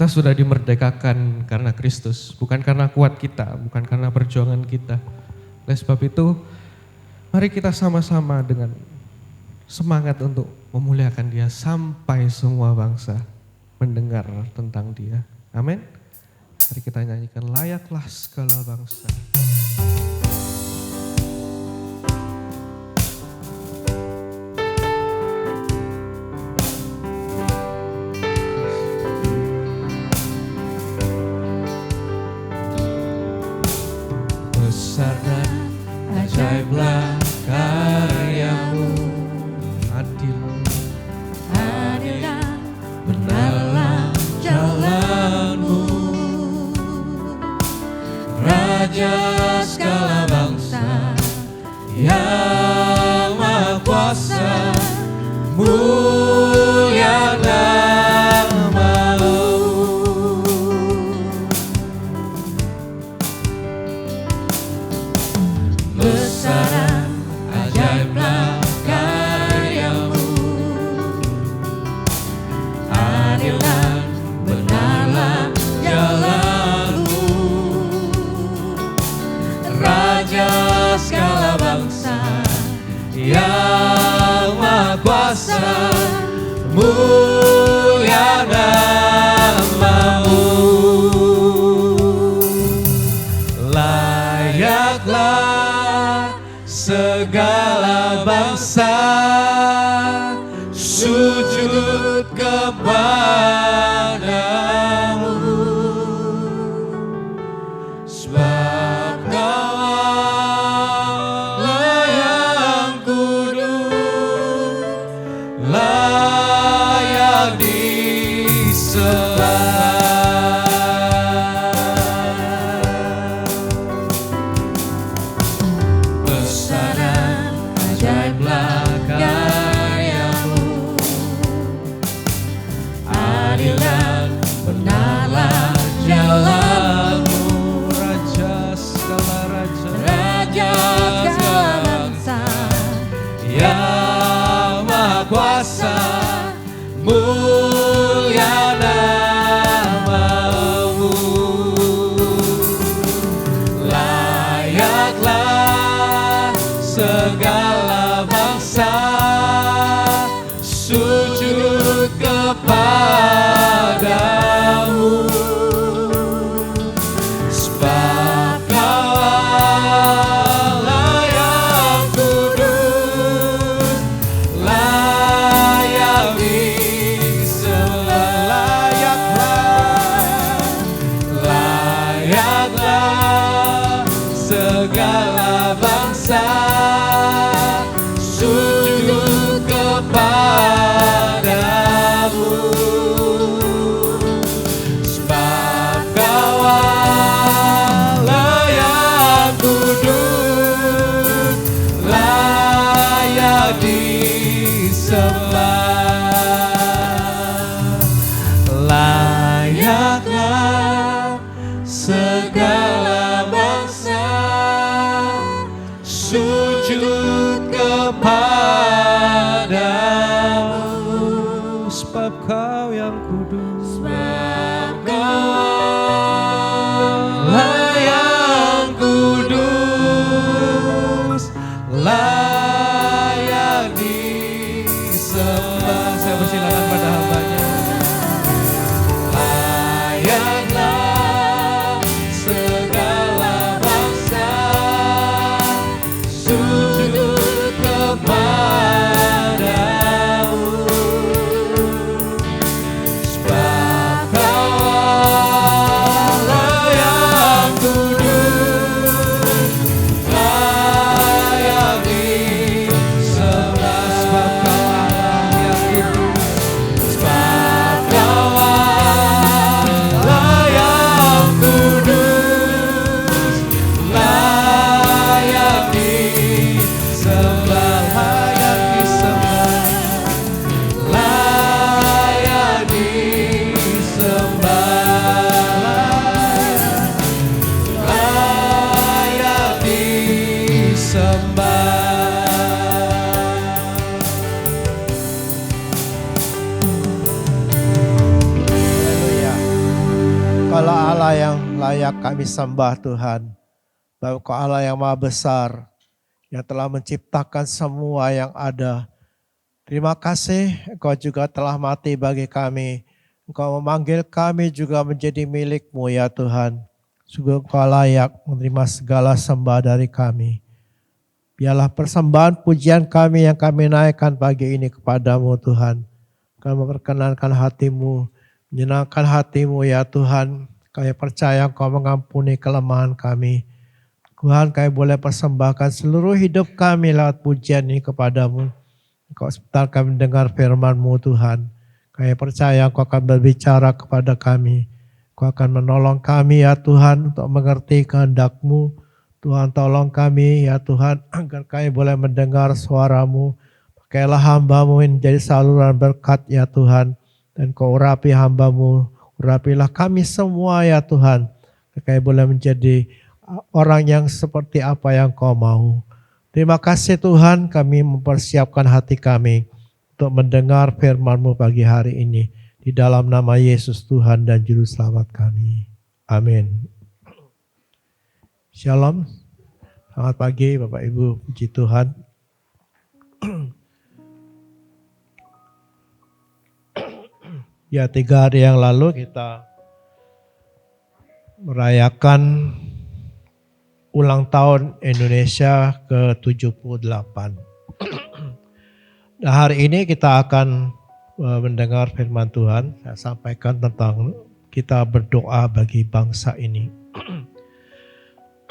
Kita sudah dimerdekakan karena Kristus, bukan karena kuat kita, bukan karena perjuangan kita. Oleh sebab itu, mari kita sama-sama dengan semangat untuk memuliakan Dia sampai semua bangsa mendengar tentang Dia. Amin. Mari kita nyanyikan layaklah segala bangsa. Besar dan ajaiblah karyamu, adil dan benarlah jalanmu, Raja segala bangsa yang Maha Kuasa, mulia nama-Mu. Besar dan ajaiblah karyamu, adil dan benarlah jalanmu, Raja segala bangsa yang Maha Kuasa, mulia nama-Mu. Layaklah segala bangsa sujud kepadamu, sebab Kau-lah yang kudus, layak disembah. Besar dan ajaiblah karyamu, adil dan benarlah jalanmu, Raja segala Raja segala bangsa yang Maha Kuasa, mulia nama-Mu. Layaklah segala bangsa sujud kepadamu, sebab Kau-lah yang kudus, layak disembah. Layaklah segala bangsa sujud kepadamu, sebab Kau-lah yang kudus, layak disembah. Layaklah segala bangsa sujud layak kami sembah Tuhan. Bahwa Engkau Allah yang maha besar, yang telah menciptakan semua yang ada. Terima kasih Engkau juga telah mati bagi kami. Engkau memanggil kami juga menjadi milik-Mu ya Tuhan. Sungguh Engkau layak menerima segala sembah dari kami. Biarlah persembahan pujian kami yang kami naikkan pagi ini kepadamu Tuhan. Kami memperkenankan hati-Mu, menyenangkan hati-Mu ya Tuhan. Kami percaya Engkau mengampuni kelemahan kami. Tuhan, kami boleh persembahkan seluruh hidup kami lewat pujian ini kepadamu. Engkau sebentar kami dengar firman-Mu Tuhan. Kami percaya Engkau akan berbicara kepada kami. Engkau akan menolong kami ya Tuhan untuk mengerti kehendak-Mu. Tuhan tolong kami ya Tuhan agar kami boleh mendengar suara-Mu. Pakailah hamba-Mu yang menjadi saluran berkat ya Tuhan. Dan Kau urapi hamba-Mu. Urapilah kami semua ya Tuhan. Kami boleh menjadi orang yang seperti apa yang Kau mau. Terima kasih Tuhan, kami mempersiapkan hati kami untuk mendengar firman-Mu pagi hari ini. Di dalam nama Yesus Tuhan dan Juru Selamat kami. Amin. Shalom. Selamat pagi Bapak Ibu, puji Tuhan. Ya, 3 hari yang lalu kita merayakan ulang tahun Indonesia ke-78. Nah, hari ini kita akan mendengar firman Tuhan. Saya sampaikan tentang kita berdoa bagi bangsa ini.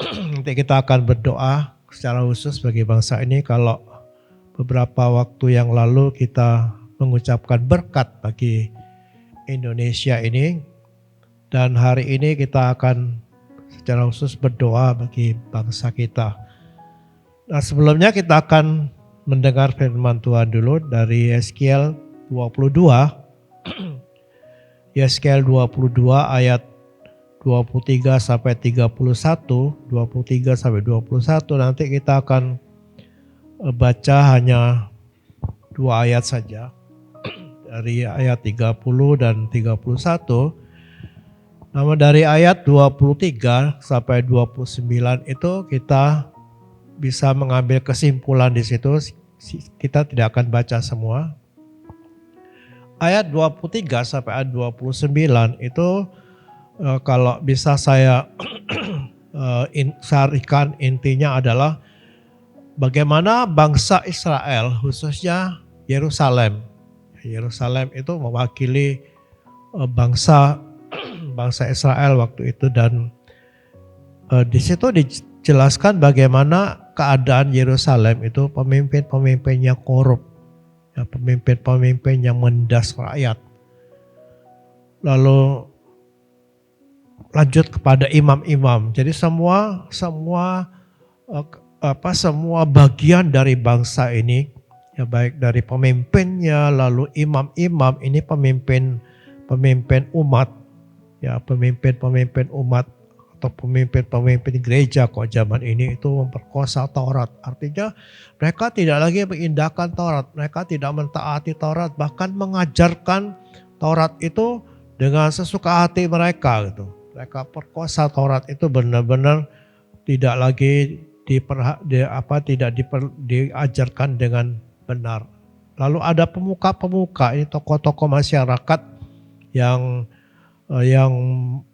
Nanti kita akan berdoa secara khusus bagi bangsa ini. Kalau beberapa waktu yang lalu kita mengucapkan berkat bagi Indonesia ini. Dan hari ini kita akan secara khusus berdoa bagi bangsa kita. Nah, sebelumnya kita akan mendengar firman Tuhan dulu dari Yeskiel 22. Yeskiel 22 ayat 23 sampai 31, 23 sampai 21. Nanti kita akan baca hanya 2 ayat saja. Dari ayat 30 dan 31. Namun dari ayat 23 sampai 29 itu kita bisa mengambil kesimpulan di situ. Kita tidak akan baca semua. Ayat 23 sampai ayat 29 itu kalau bisa saya sarikan intinya adalah bagaimana bangsa Israel khususnya Yerusalem. Yerusalem itu mewakili bangsa Israel waktu itu dan di situ dijelaskan bagaimana keadaan Yerusalem itu pemimpin-pemimpinnya korup, ya, pemimpin-pemimpin yang menindas rakyat. Lalu lanjut kepada imam-imam. Jadi semua bagian dari bangsa ini, ya baik dari pemimpinnya, lalu imam-imam ini pemimpin umat. Ya, pemimpin umat atau pemimpin gereja kok zaman ini itu memperkosa Taurat. Artinya mereka tidak lagi mengindahkan Taurat, mereka tidak mentaati Taurat, bahkan mengajarkan Taurat itu dengan sesuka hati mereka gitu. Mereka perkosa Taurat itu benar-benar tidak lagi diajarkan dengan benar. Lalu ada pemuka-pemuka, ini tokoh-tokoh masyarakat yang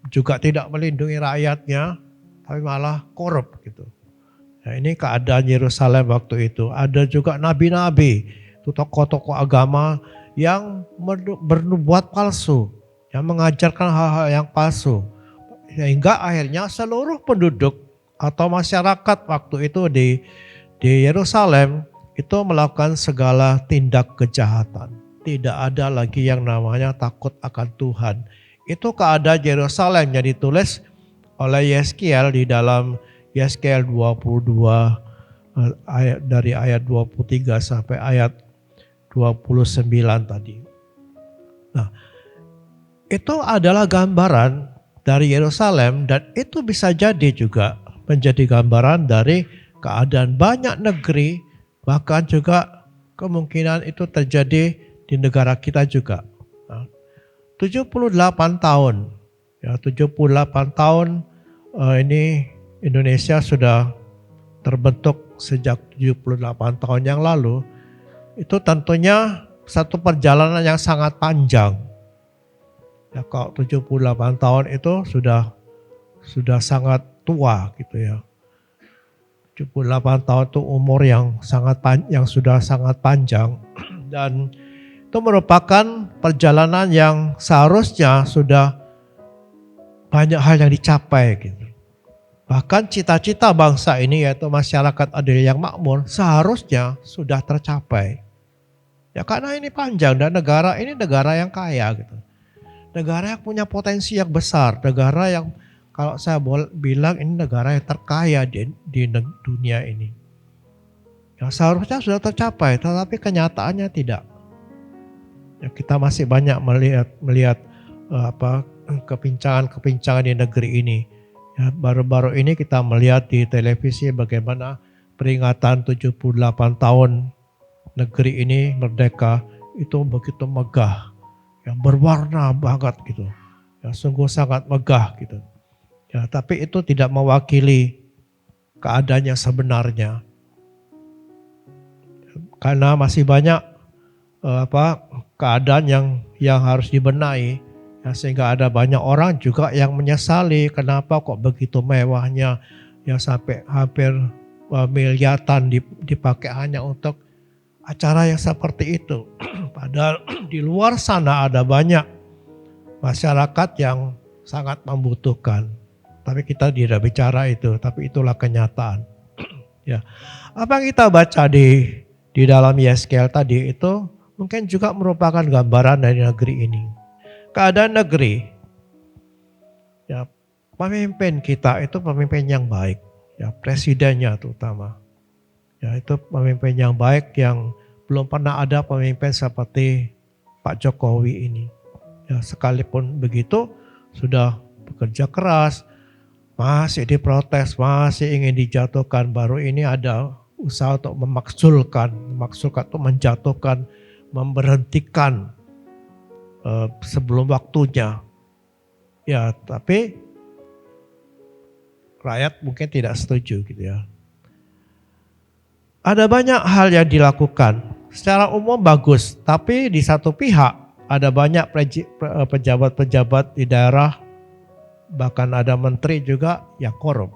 juga tidak melindungi rakyatnya, tapi malah korup gitu. Nah, ini keadaan Yerusalem waktu itu. Ada juga nabi-nabi, itu tokoh-tokoh agama yang bernubuat palsu, yang mengajarkan hal-hal yang palsu. Sehingga akhirnya seluruh penduduk atau masyarakat waktu itu di Yerusalem itu melakukan segala tindak kejahatan. Tidak ada lagi yang namanya takut akan Tuhan. Itu keadaan Yerusalem yang ditulis oleh Yeskiel di dalam Yeskiel 22 dari ayat 23 sampai ayat 29 tadi. Nah, itu adalah gambaran dari Yerusalem dan itu bisa jadi juga menjadi gambaran dari keadaan banyak negeri, bahkan juga kemungkinan itu terjadi di negara kita juga. Nah, 78 tahun, ya 78 tahun ini Indonesia sudah terbentuk sejak 78 tahun yang lalu, itu tentunya satu perjalanan yang sangat panjang. Ya, kalau 78 tahun itu sudah sangat tua gitu ya. 78 tahun itu umur yang sudah sangat panjang dan itu merupakan perjalanan yang seharusnya sudah banyak hal yang dicapai gitu. Bahkan cita-cita bangsa ini yaitu masyarakat adil yang makmur seharusnya sudah tercapai. Ya karena ini panjang dan negara ini negara yang kaya gitu. Negara yang punya potensi yang besar, negara yang kalau saya bilang ini negara yang terkaya di dunia ini. Ya seharusnya sudah tercapai, tetapi kenyataannya tidak. Ya, kita masih banyak melihat kepincangan di negeri ini. Ya, baru-baru ini kita melihat di televisi bagaimana peringatan 78 tahun negeri ini merdeka itu begitu megah, yang berwarna banget gitu. Ya, sungguh sangat megah gitu. Ya, tapi itu tidak mewakili keadaannya sebenarnya. Karena masih banyak keadaan yang harus dibenahi, ya, sehingga ada banyak orang juga yang menyesali kenapa kok begitu mewahnya, ya sampai hampir miliaran dipakai hanya untuk acara yang seperti itu. Padahal di luar sana ada banyak masyarakat yang sangat membutuhkan. Tapi kita tidak bicara itu, tapi itulah kenyataan. Ya, apa yang kita baca di dalam Yeskel tadi itu mungkin juga merupakan gambaran dari negeri ini. Keadaan negeri, ya pemimpin kita itu pemimpin yang baik, ya presidennya terutama. Ya itu pemimpin yang baik yang belum pernah ada pemimpin seperti Pak Jokowi ini. Ya sekalipun begitu sudah bekerja keras, masih diprotes, masih ingin dijatuhkan. Baru ini ada usaha untuk memaksulkan itu menjatuhkan, memberhentikan sebelum waktunya. Ya, tapi rakyat mungkin tidak setuju gitu ya. Ada banyak hal yang dilakukan. Secara umum bagus, tapi di satu pihak ada banyak pejabat-pejabat di daerah, bahkan ada menteri juga yang korup.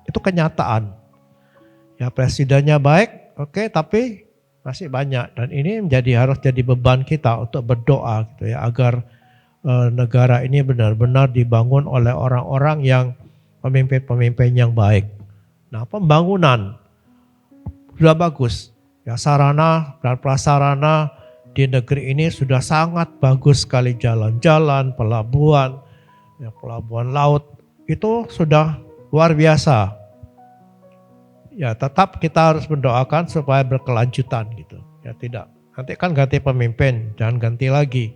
Itu kenyataan. Ya presidennya baik, oke, tapi masih banyak. Dan ini harus jadi beban kita untuk berdoa gitu ya, agar negara ini benar-benar dibangun oleh orang-orang yang pemimpin-pemimpin yang baik. Nah, pembangunan sudah bagus. Ya sarana dan prasarana di negeri ini sudah sangat bagus sekali, jalan-jalan, pelabuhan, ya, pelabuhan laut itu sudah luar biasa. Ya tetap kita harus mendoakan supaya berkelanjutan gitu. Ya tidak, nanti kan ganti pemimpin, jangan ganti lagi.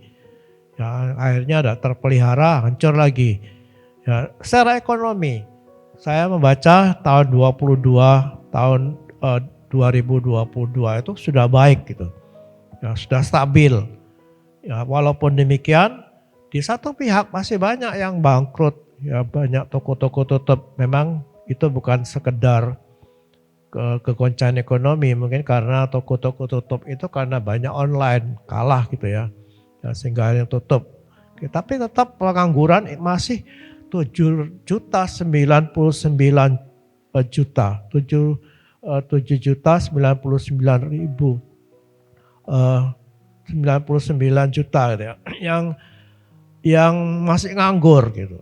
Ya akhirnya ada terpelihara, hancur lagi. Ya secara ekonomi, saya membaca tahun 2022 itu sudah baik gitu. Ya sudah stabil. Ya walaupun demikian, di satu pihak masih banyak yang bangkrut, ya banyak toko-toko tutup. Memang itu bukan sekedar kegoncangan ekonomi, mungkin karena toko-toko tutup itu karena banyak online kalah gitu ya, sehingga yang tutup. Oke, tapi tetap pengangguran masih 7.099.000 gitu ya, yang masih nganggur gitu.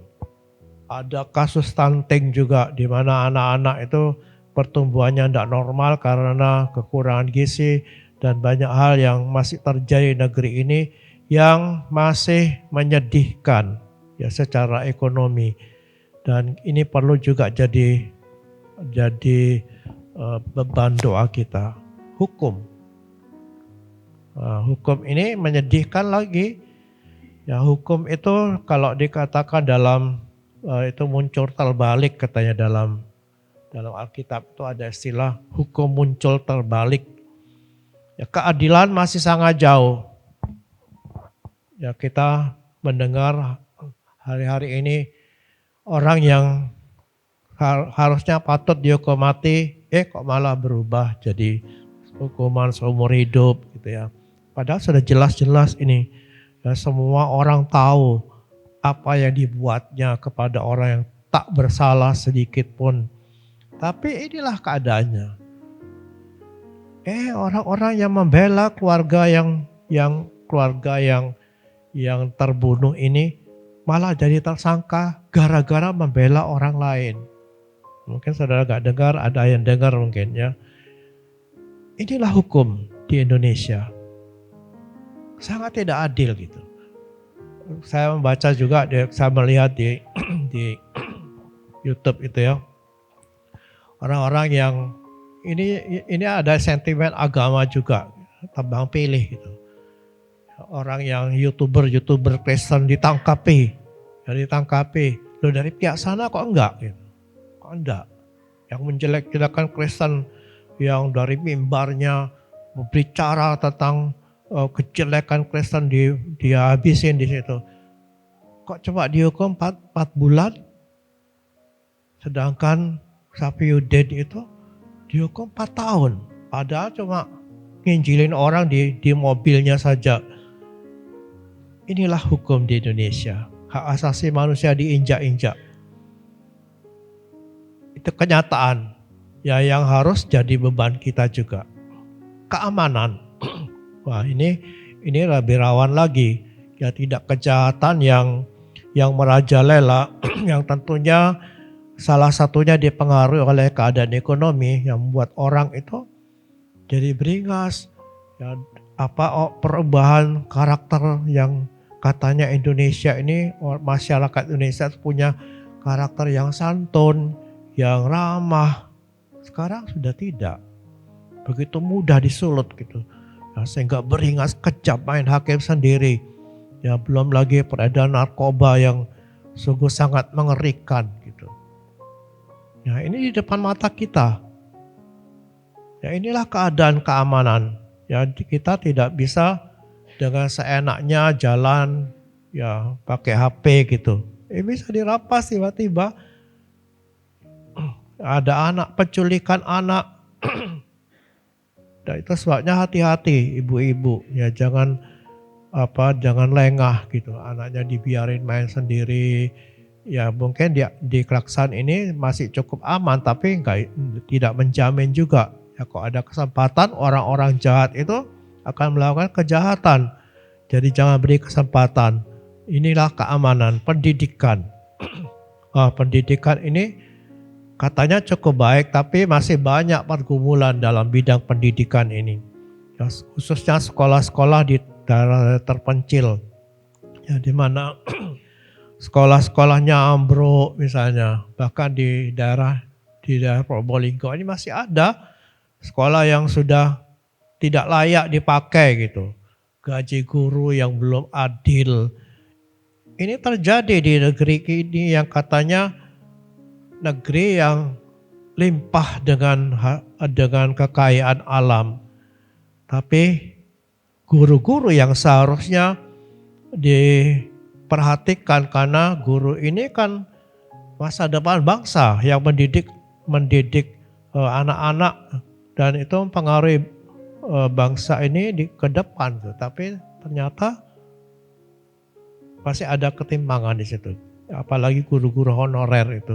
Ada kasus stunting juga di mana anak-anak itu pertumbuhannya tidak normal karena kekurangan gizi dan banyak hal yang masih terjadi di negeri ini yang masih menyedihkan ya secara ekonomi, dan ini perlu juga jadi beban doa kita. Hukum ini menyedihkan lagi ya. Hukum itu kalau dikatakan dalam itu muncul terbalik katanya dalam Alkitab itu ada istilah hukum muncul terbalik. Ya, keadilan masih sangat jauh. Ya, kita mendengar hari-hari ini orang yang harusnya patut dihukum mati, kok malah berubah jadi hukuman seumur hidup gitu ya. Padahal sudah jelas-jelas ini ya, semua orang tahu apa yang dibuatnya kepada orang yang tak bersalah sedikit pun. Tapi inilah keadaannya. Orang-orang yang membela keluarga yang terbunuh ini malah jadi tersangka gara-gara membela orang lain. Mungkin saudara gak dengar, ada yang dengar mungkin ya. Inilah hukum di Indonesia. Sangat tidak adil gitu. Saya membaca juga, saya melihat di YouTube itu ya. Orang-orang yang ini ada sentimen agama juga, tebang pilih gitu. Orang yang YouTuber Kristen ditangkapi. Loh dari pihak sana kok enggak gitu. Kok enggak? Yang menjelek-jelekan Kristen yang dari mimbarnya berbicara tentang kejelekan Kristen dia habisin di situ. Kok coba dihukum 4 bulan? Sedangkan Safiyuddin itu dihukum 4 tahun. Padahal cuma nginjilin orang di mobilnya saja. Inilah hukum di Indonesia. Hak asasi manusia diinjak-injak. Itu kenyataan ya yang harus jadi beban kita juga. Keamanan. Wah, ini lebih rawan lagi. Ya tidak kejahatan yang merajalela yang tentunya salah satunya dipengaruhi oleh keadaan ekonomi yang membuat orang itu jadi beringas. Ya, perubahan karakter yang katanya Indonesia ini, masyarakat Indonesia punya karakter yang santun, yang ramah. Sekarang sudah tidak. Begitu mudah disulut gitu. Ya, sehingga beringas kejam main hakim sendiri. Ya, belum lagi peredaran narkoba yang sungguh sangat mengerikan gitu. Ya, ini di depan mata kita. Ya, inilah keadaan keamanan. Ya, kita tidak bisa dengan seenaknya jalan ya pakai HP gitu. Bisa dirampas tiba-tiba. Ada anak, penculikan anak. Dan itu sebabnya hati-hati ibu-ibu. Ya jangan lengah gitu. Anaknya dibiarin main sendiri. Ya mungkin di Klaksan ini masih cukup aman, tapi tidak menjamin juga. Ya kok ada kesempatan orang-orang jahat itu akan melakukan kejahatan. Jadi jangan beri kesempatan. Inilah keamanan, pendidikan. Pendidikan ini katanya cukup baik, tapi masih banyak pergumulan dalam bidang pendidikan ini. Ya, khususnya sekolah-sekolah di daerah terpencil. Ya, di mana sekolah-sekolahnya ambruk misalnya. Bahkan di daerah Probolinggo ini masih ada sekolah yang sudah tidak layak dipakai gitu. Gaji guru yang belum adil. Ini terjadi di negeri ini yang katanya negeri yang limpah dengan kekayaan alam. Tapi guru-guru yang seharusnya diperhatikan karena guru ini kan masa depan bangsa yang mendidik anak-anak dan itu mempengaruhi bangsa ini ke depan. Tapi ternyata pasti ada ketimpangan di situ. Apalagi guru-guru honorer itu.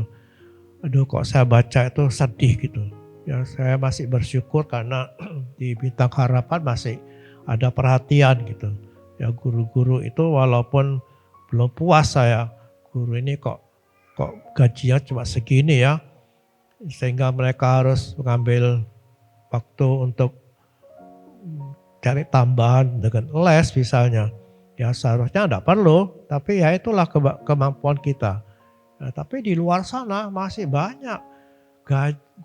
Aduh kok saya baca itu sedih gitu. Ya saya masih bersyukur karena di Bintang Harapan masih ada perhatian gitu. Ya guru-guru itu walaupun belum puas saya, guru ini kok gajinya cuma segini ya. Sehingga mereka harus mengambil waktu untuk cari tambahan dengan les misalnya. Ya seharusnya tidak perlu, tapi ya itulah kemampuan kita. Nah, tapi di luar sana masih banyak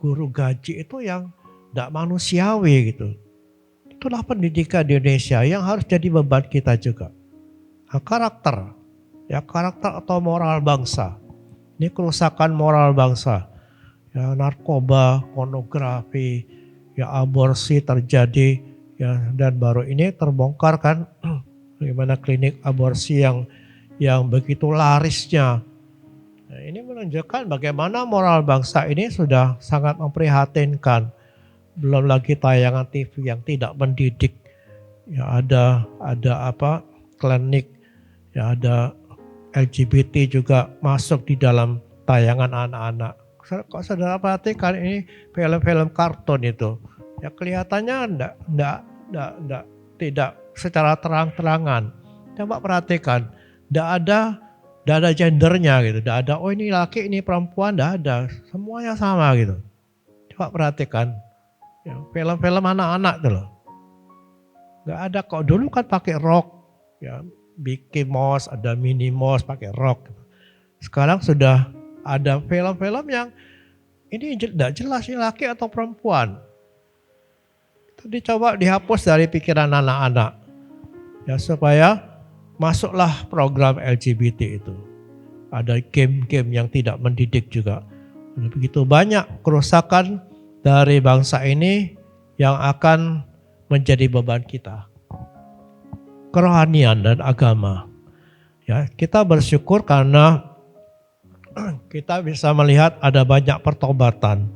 guru gaji itu yang tidak manusiawi gitu. Itulah pendidikan di Indonesia yang harus jadi beban kita juga. Nah, karakter atau moral bangsa. Ini kerusakan moral bangsa. Ya, narkoba, pornografi, ya aborsi terjadi, ya dan baru ini terbongkar kan bagaimana klinik aborsi yang begitu larisnya. Nah, ini menunjukkan bagaimana moral bangsa ini sudah sangat memprihatinkan. Belum lagi tayangan TV yang tidak mendidik. Ya ada klinik, ya ada LGBT juga masuk di dalam tayangan anak-anak. Kok saudara perhatikan ini film-film kartun itu, ya kelihatannya tidak secara terang-terangan. Coba perhatikan, tidak ada gendernya gitu, tidak ada oh ini laki ini perempuan, tidak ada, semuanya sama gitu. Coba perhatikan, ya, film-film anak-anak itu loh, nggak ada kok. Dulu kan pakai rok, ya Mickey Mouse, ada Minnie Mouse pakai rok. Sekarang sudah ada film-film yang ini tidak jelas ini laki atau perempuan. Itu dicoba dihapus dari pikiran anak-anak, ya supaya masuklah program LGBT itu. Ada game-game yang tidak mendidik juga. Begitu banyak kerusakan dari bangsa ini yang akan menjadi beban kita. Kerohanian dan agama. Ya, kita bersyukur karena kita bisa melihat ada banyak pertobatan.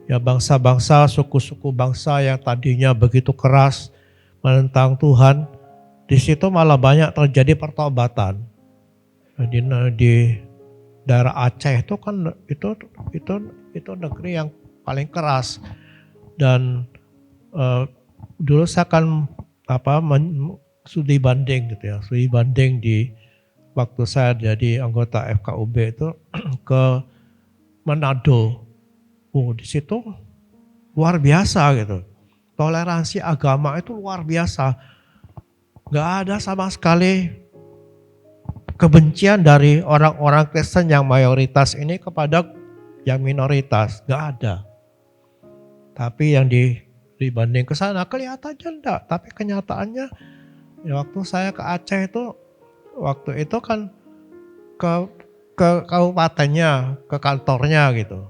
Ya, bangsa-bangsa, suku-suku bangsa yang tadinya begitu keras menentang Tuhan, di situ malah banyak terjadi pertobatan. Di daerah Aceh itu kan itu negeri yang paling keras, dan dulu saya akan studi banding gitu ya, studi banding di waktu saya jadi anggota FKUB itu ke Manado. Di situ luar biasa gitu. Toleransi agama itu luar biasa. Gak ada sama sekali kebencian dari orang-orang Kristen yang mayoritas ini kepada yang minoritas. Gak ada. Tapi yang dibanding ke sana kelihatannya enggak. Tapi kenyataannya ya, waktu saya ke Aceh itu, waktu itu kan ke kabupatennya, ke kantornya gitu.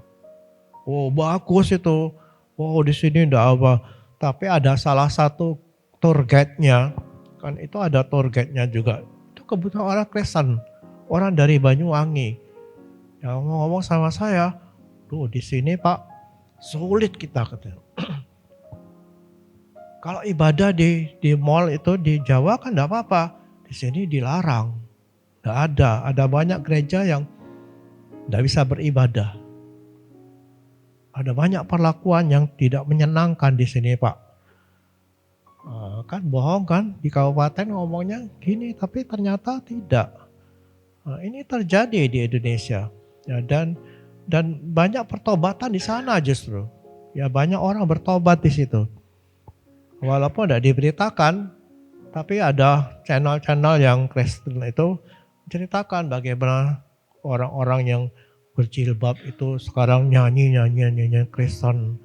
Oh bagus itu. Oh di sini enggak apa. Tapi ada salah satu tour guide-nya, kan itu ada tour guide-nya juga. Itu kebetulan orang Kristen, orang dari Banyuwangi. Yang ngomong sama saya, tuh di sini Pak sulit kita katanya. Kalau ibadah di mall itu di Jawa kan enggak apa-apa. Di sini dilarang. Enggak ada. Ada banyak gereja yang enggak bisa beribadah. Ada banyak perlakuan yang tidak menyenangkan di sini Pak. Kan bohong kan, di kabupaten ngomongnya gini tapi ternyata tidak. Ini terjadi di Indonesia. Ya, dan banyak pertobatan di sana justru. Ya banyak orang bertobat di situ. Walaupun tidak diberitakan, tapi ada channel-channel yang Kristen itu menceritakan bagaimana orang-orang yang berjilbab itu sekarang nyanyi Kristen.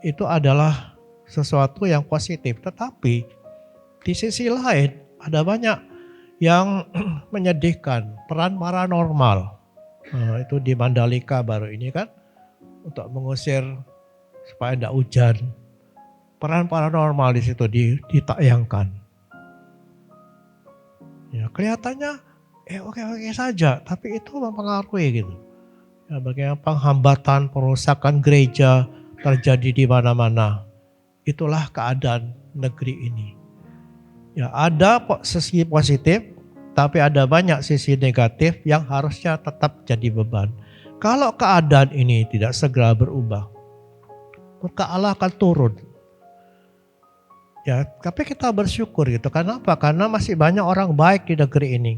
Itu adalah sesuatu yang positif. Tetapi di sisi lain ada banyak yang menyedihkan, peran paranormal. Itu di Mandalika baru ini kan, untuk mengusir supaya tidak hujan. Peran paranormal di situ ditayangkan. Ya kelihatannya oke saja, tapi itu mempengaruhi gitu. Ya, bagaimana penghambatan, perusakan gereja terjadi di mana-mana. Itulah keadaan negeri ini. Ya ada sisi positif, tapi ada banyak sisi negatif yang harusnya tetap jadi beban. Kalau keadaan ini tidak segera berubah, maka Allah akan turun. Ya, tapi kita bersyukur gitu. Kenapa? Karena masih banyak orang baik di negeri ini.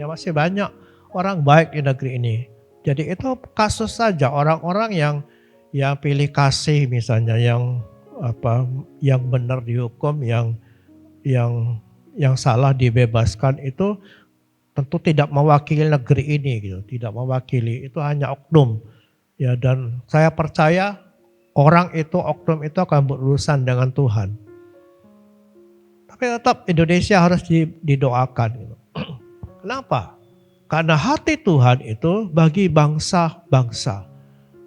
Ya masih banyak orang baik di negeri ini. Jadi itu kasus saja orang-orang yang pilih kasih misalnya, yang benar dihukum, yang salah dibebaskan, itu tentu tidak mewakili negeri ini gitu, tidak mewakili, itu hanya oknum. Ya dan saya percaya oknum itu akan berurusan dengan Tuhan. Tapi tetap Indonesia harus didoakan gitu. Kenapa? Karena hati Tuhan itu bagi bangsa-bangsa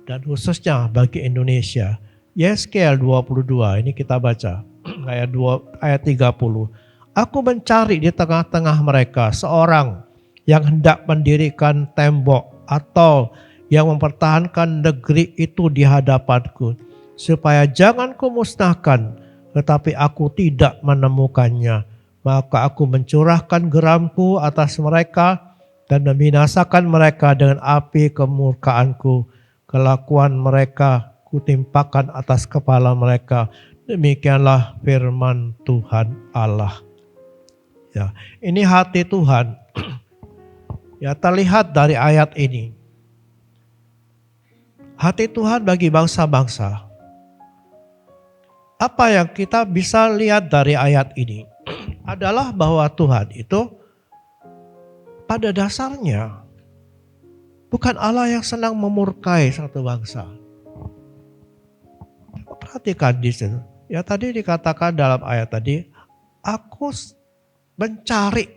dan khususnya bagi Indonesia. Yeskel 22 ini kita baca ayat 30. Aku mencari di tengah-tengah mereka seorang yang hendak mendirikan tembok atau yang mempertahankan negeri itu di hadapanku, supaya jangan kumusnahkan, tetapi aku tidak menemukannya. Maka aku mencurahkan geramku atas mereka dan membinasakan mereka dengan api kemurkaanku. Kelakuan mereka kutimpakan atas kepala mereka. Demikianlah firman Tuhan Allah. Ya, ini hati Tuhan. Ya, terlihat dari ayat ini. Hati Tuhan bagi bangsa-bangsa. Apa yang kita bisa lihat dari ayat ini adalah bahwa Tuhan itu pada dasarnya bukan Allah yang senang memurkai satu bangsa. Perhatikan di situ. Ya, tadi dikatakan dalam ayat tadi, aku mencari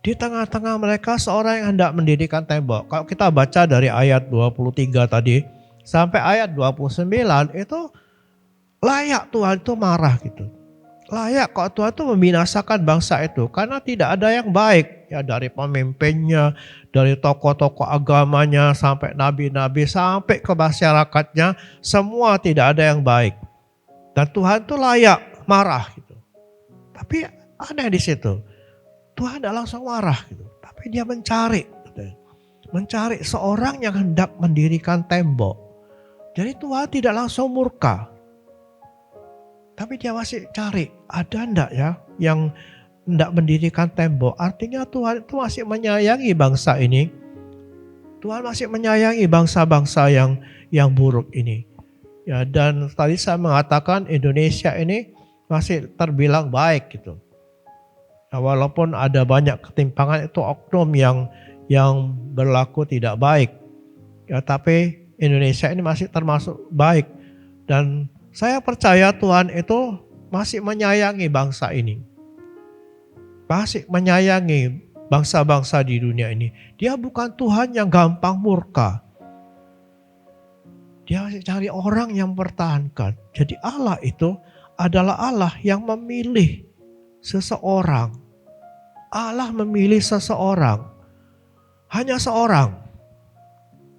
di tengah-tengah mereka seorang yang hendak mendirikan tembok. Kalau kita baca dari ayat 23 tadi sampai ayat 29 itu layak Tuhan itu marah gitu. Layak kok Tuhan itu membinasakan bangsa itu karena tidak ada yang baik. Ya, dari pemimpinnya, dari tokoh-tokoh agamanya, sampai nabi-nabi, sampai ke masyarakatnya, semua tidak ada yang baik. Dan Tuhan itu layak marah gitu. Tapi aneh di situ. Tuhan tidak langsung marah gitu. Tapi dia mencari. Gitu. Mencari seorang yang hendak mendirikan tembok. Jadi Tuhan tidak langsung murka. Tapi dia masih cari, ada enggak ya yang hendak mendirikan tembok. Artinya Tuhan itu masih menyayangi bangsa ini. Tuhan masih menyayangi bangsa-bangsa yang buruk ini. Ya, dan tadi saya mengatakan Indonesia ini masih terbilang baik gitu. Ya, walaupun ada banyak ketimpangan itu oknum yang berlaku tidak baik. Ya, tapi Indonesia ini masih termasuk baik. Dan saya percaya Tuhan itu masih menyayangi bangsa ini. Masih menyayangi bangsa-bangsa di dunia ini. Dia bukan Tuhan yang gampang murka. Dia masih cari orang yang mempertahankan. Jadi Allah itu adalah Allah yang memilih seseorang. Allah memilih seseorang. Hanya seorang.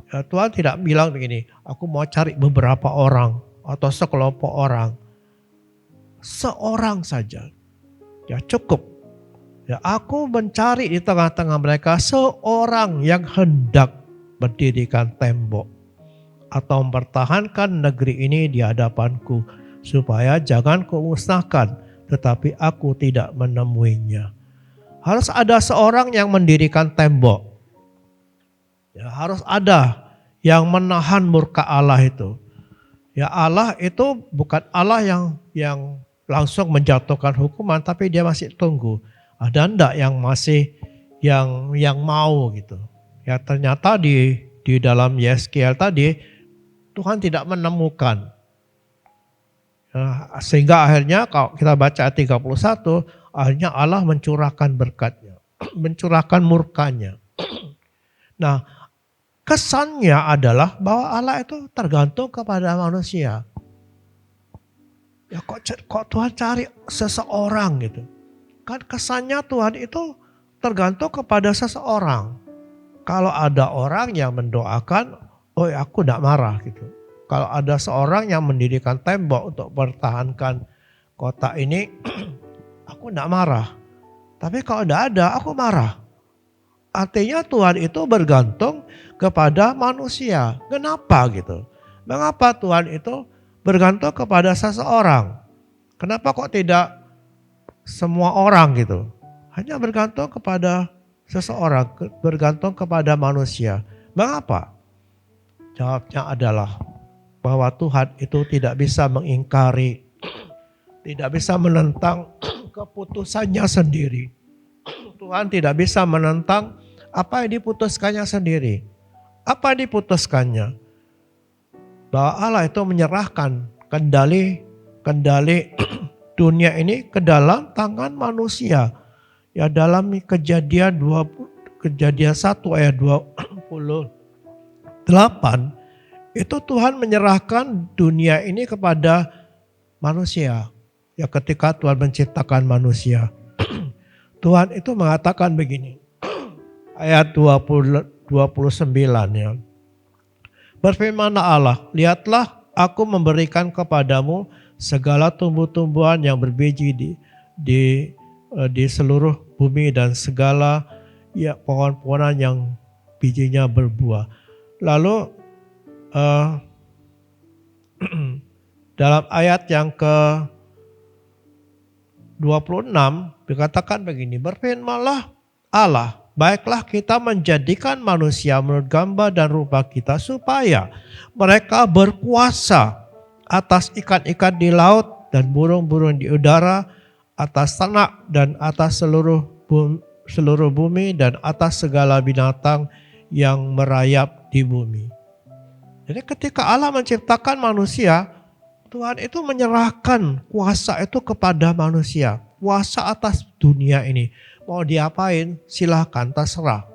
Ya, Tuhan tidak bilang begini, aku mau cari beberapa orang atau sekelompok orang. Seorang saja. Ya cukup. Ya, aku mencari di tengah-tengah mereka seorang yang hendak mendirikan tembok atau mempertahankan negeri ini di hadapanku, supaya jangan kumusnahkan, tetapi aku tidak menemuinya. Harus ada seorang yang mendirikan tembok. Ya, harus ada yang menahan murka Allah itu. Ya, Allah itu bukan Allah yang langsung menjatuhkan hukuman, tapi dia masih tunggu. Ada enggak yang masih yang mau gitu. Ya, ternyata di dalam Yeskiel tadi Tuhan tidak menemukan. Ya, sehingga akhirnya kalau kita baca ayat 31, akhirnya Allah mencurahkan berkatnya, mencurahkan murkanya. Nah, kesannya adalah bahwa Allah itu tergantung kepada manusia. Ya, kok Tuhan cari seseorang gitu. Kan kesannya Tuhan itu tergantung kepada seseorang. Kalau ada orang yang mendoakan, oh aku tidak marah gitu. Kalau ada seorang yang mendirikan tembok untuk mempertahankan kota ini, aku tidak marah. Tapi kalau tidak ada, aku marah. Artinya Tuhan itu bergantung kepada manusia. Kenapa gitu? Mengapa Tuhan itu bergantung kepada seseorang? Kenapa kok tidak semua orang gitu? Hanya bergantung kepada seseorang, bergantung kepada manusia. Mengapa? Jawabnya adalah bahwa Tuhan itu tidak bisa mengingkari, tidak bisa menentang keputusannya sendiri. Tuhan tidak bisa menentang apa yang diputuskannya sendiri. Apa yang diputuskannya? Bahwa Allah itu menyerahkan kendali dunia ini ke dalam tangan manusia. Ya, dalam Kejadian 1 ayat 28 itu Tuhan menyerahkan dunia ini kepada manusia. Ya, ketika Tuhan menciptakan manusia. Tuhan itu mengatakan begini. Ayat 28 29 ya. Berfirmanlah Allah, lihatlah aku memberikan kepadamu segala tumbuh-tumbuhan yang berbiji di seluruh bumi dan segala ya pohon-pohonan yang bijinya berbuah. Lalu dalam ayat yang ke-26 dikatakan begini, berfirmanlah Allah, baiklah kita menjadikan manusia menurut gambar dan rupa kita supaya mereka berkuasa atas ikan-ikan di laut dan burung-burung di udara, atas ternak dan atas seluruh bumi dan atas segala binatang yang merayap di bumi. Jadi ketika Allah menciptakan manusia, Tuhan itu menyerahkan kuasa itu kepada manusia. Kuasa atas dunia ini. Mau diapain silahkan, terserah.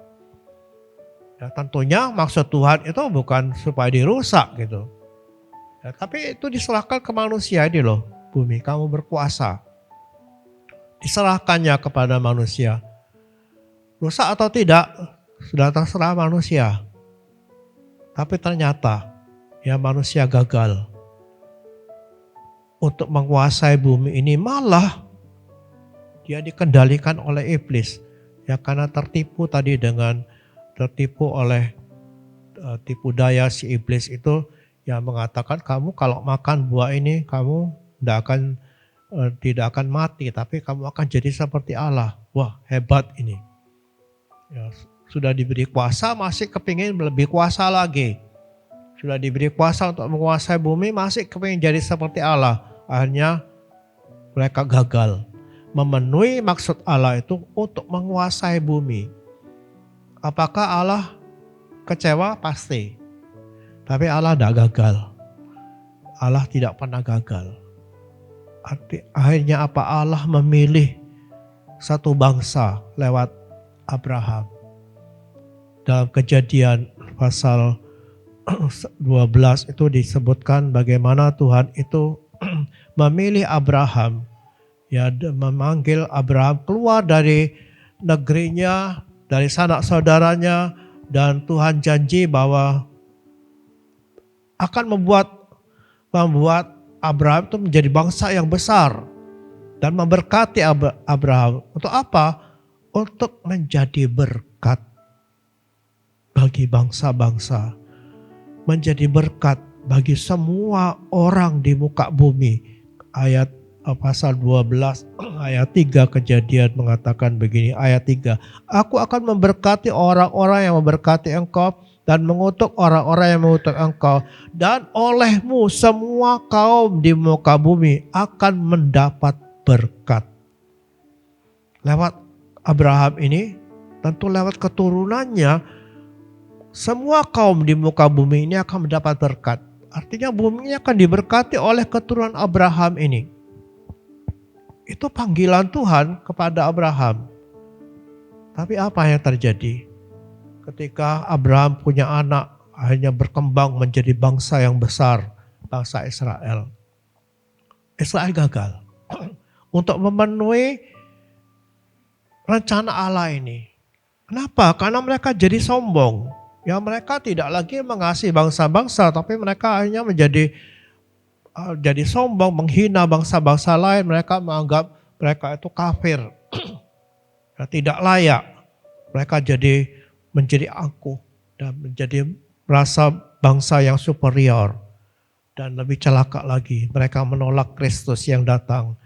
Ya, tentunya maksud Tuhan itu bukan supaya dirusak gitu. Ya, tapi itu diserahkan ke manusia ini loh. Bumi, kamu berkuasa. Diserahkannya kepada manusia. Rusak atau tidak, sudah terserah manusia. Tapi ternyata ya manusia gagal untuk menguasai bumi ini, malah dia dikendalikan oleh iblis. Ya karena tertipu oleh tipu daya si iblis itu yang mengatakan kamu kalau makan buah ini kamu tidak akan mati, tapi kamu akan jadi seperti Allah. Wah, hebat ini. Ya, sudah diberi kuasa masih kepingin lebih kuasa lagi. Sudah diberi kuasa untuk menguasai bumi masih kepingin jadi seperti Allah. Akhirnya mereka gagal memenuhi maksud Allah itu untuk menguasai bumi. Apakah Allah kecewa? Pasti. Tapi Allah tidak gagal. Allah tidak pernah gagal. Akhirnya apa? Allah memilih satu bangsa lewat Abraham. Dalam Kejadian pasal 12 itu disebutkan bagaimana Tuhan itu memilih Abraham, ya memanggil Abraham keluar dari negerinya, dari sanak saudaranya, dan Tuhan janji bahwa akan membuat Abraham itu menjadi bangsa yang besar dan memberkati Abraham. Untuk apa? Untuk menjadi berkat bagi bangsa-bangsa, menjadi berkat bagi semua orang di muka bumi. Ayat pasal 12 ayat 3 Kejadian mengatakan begini, ayat 3, aku akan memberkati orang-orang yang memberkati engkau dan mengutuk orang-orang yang mengutuk engkau, dan olehmu semua kaum di muka bumi akan mendapat berkat. Lewat Abraham ini, tentu lewat keturunannya, semua kaum di muka bumi ini akan mendapat berkat. Artinya bumi ini akan diberkati oleh keturunan Abraham ini. Itu panggilan Tuhan kepada Abraham. Tapi apa yang terjadi? Ketika Abraham punya anak, akhirnya berkembang menjadi bangsa yang besar, bangsa Israel. Israel gagal untuk memenuhi rencana Allah ini. Kenapa? Karena mereka jadi sombong. Ya mereka tidak lagi mengasihi bangsa-bangsa, tapi mereka akhirnya jadi sombong, menghina bangsa-bangsa lain. Mereka menganggap mereka itu kafir, tidak layak. Mereka menjadi angkuh dan menjadi merasa bangsa yang superior. Dan lebih celaka lagi, mereka menolak Kristus yang datang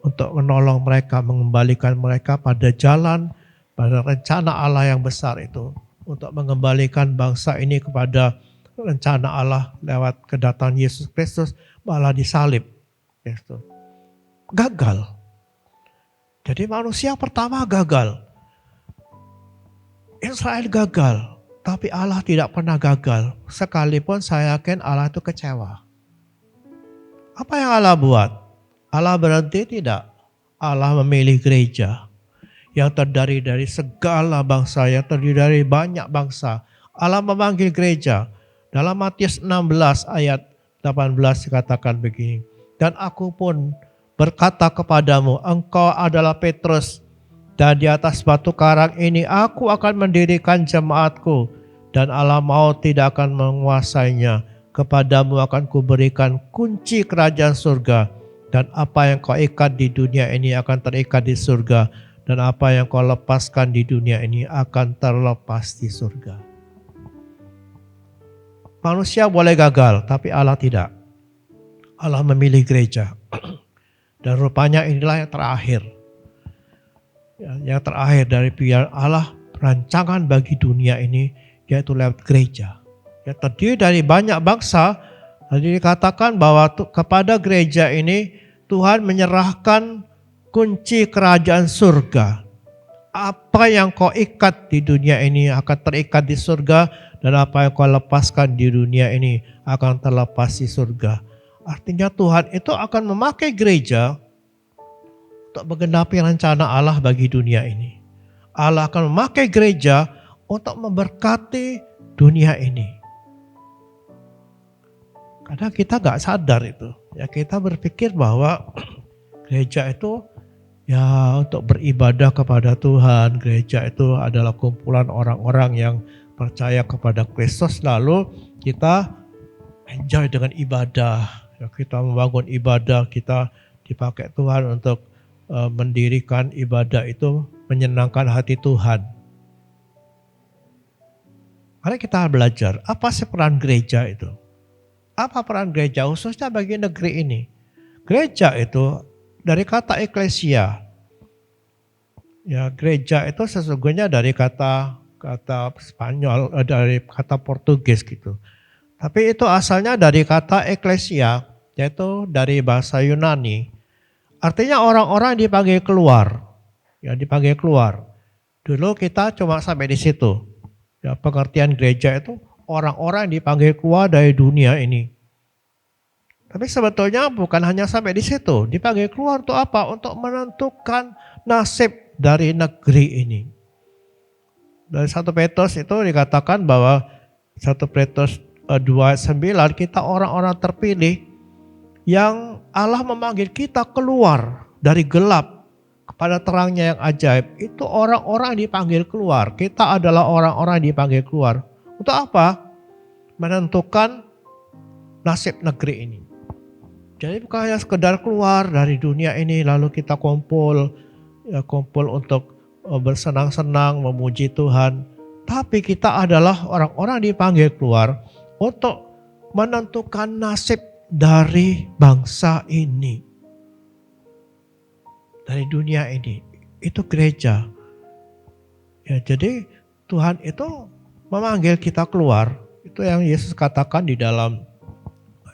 untuk menolong mereka, mengembalikan mereka pada jalan, pada rencana Allah yang besar itu. Untuk mengembalikan bangsa ini kepada rencana Allah lewat kedatangan Yesus Kristus, malah disalib. Gagal. Jadi manusia pertama gagal. Israel gagal, tapi Allah tidak pernah gagal. Sekalipun saya yakin Allah itu kecewa. Apa yang Allah buat? Allah berhenti? Tidak. Allah memilih gereja yang terdiri dari segala bangsa, yang terdiri dari banyak bangsa. Allah memanggil gereja. Dalam Matius 16 ayat 18 dikatakan begini, dan aku pun berkata kepadamu, engkau adalah Petrus, dan di atas batu karang ini aku akan mendirikan jemaatku, dan alam maut tidak akan menguasainya. Kepadamu akan kuberikan kunci kerajaan surga, dan apa yang kau ikat di dunia ini akan terikat di surga, dan apa yang kau lepaskan di dunia ini akan terlepas di surga. Manusia boleh gagal, tapi Allah tidak. Allah memilih gereja. Dan rupanya inilah yang terakhir. Yang terakhir dari pilihan Allah, rancangan bagi dunia ini, yaitu lewat gereja. Yang terdiri dari banyak bangsa. Tadi dikatakan bahwa kepada gereja ini Tuhan menyerahkan kunci kerajaan surga. Apa yang kau ikat di dunia ini akan terikat di surga, dan apa yang kau lepaskan di dunia ini akan terlepas di surga. Artinya Tuhan itu akan memakai gereja untuk menggenapi rencana Allah bagi dunia ini. Allah akan memakai gereja untuk memberkati dunia ini. Kadang kita gak sadar itu. Ya, kita berpikir bahwa gereja itu ya untuk beribadah kepada Tuhan. Gereja itu adalah kumpulan orang-orang yang percaya kepada Kristus, lalu kita enjoy dengan ibadah. Ya, kita membangun ibadah, kita dipakai Tuhan untuk mendirikan ibadah itu menyenangkan hati Tuhan. Mari kita belajar apa sih peran gereja itu. Apa peran gereja khususnya bagi negeri ini? Gereja itu dari kata eklesia. Ya, gereja itu sesungguhnya dari kata Spanyol, dari kata Portugis gitu. Tapi itu asalnya dari kata eklesia, yaitu dari bahasa Yunani. Artinya orang-orang dipanggil keluar. Ya, dipanggil keluar. Dulu kita cuma sampai di situ. Ya, pengertian gereja itu orang-orang dipanggil keluar dari dunia ini. Tapi sebetulnya bukan hanya sampai di situ. Dipanggil keluar untuk apa? Untuk menentukan nasib dari negeri ini. Dari 1 Petrus itu dikatakan bahwa 1 Petrus 2:9 kita orang-orang terpilih yang Allah memanggil kita keluar dari gelap kepada terangnya yang ajaib. Itu orang-orang dipanggil keluar. Kita adalah orang-orang dipanggil keluar. Untuk apa? Menentukan nasib negeri ini. Jadi bukan hanya sekedar keluar dari dunia ini lalu kita kumpul untuk bersenang-senang memuji Tuhan. Tapi kita adalah orang-orang dipanggil keluar untuk menentukan nasib dari bangsa ini. Dari dunia ini. Itu gereja. Ya, jadi Tuhan itu memanggil kita keluar. Itu yang Yesus katakan di dalam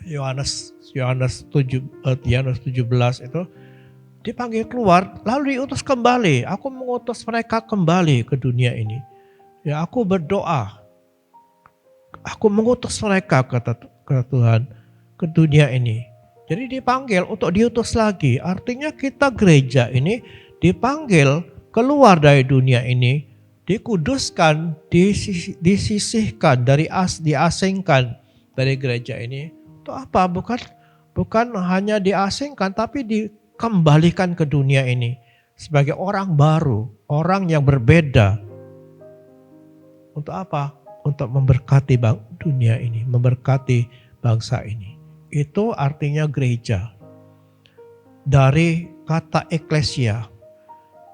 Yohanes 17 itu. Dipanggil keluar lalu diutus kembali. Aku mengutus mereka kembali ke dunia ini. Ya, aku berdoa. Aku mengutus mereka kata Tuhan ke dunia ini. Jadi dipanggil untuk diutus lagi. Artinya kita gereja ini dipanggil keluar dari dunia ini, dikuduskan, disisihkan, diasingkan dari gereja ini. Untuk apa? Bukan hanya diasingkan, tapi dikembalikan ke dunia ini sebagai orang baru, orang yang berbeda. Untuk apa? Untuk memberkati dunia ini, memberkati bangsa ini. Itu artinya gereja. Dari kata eklesia.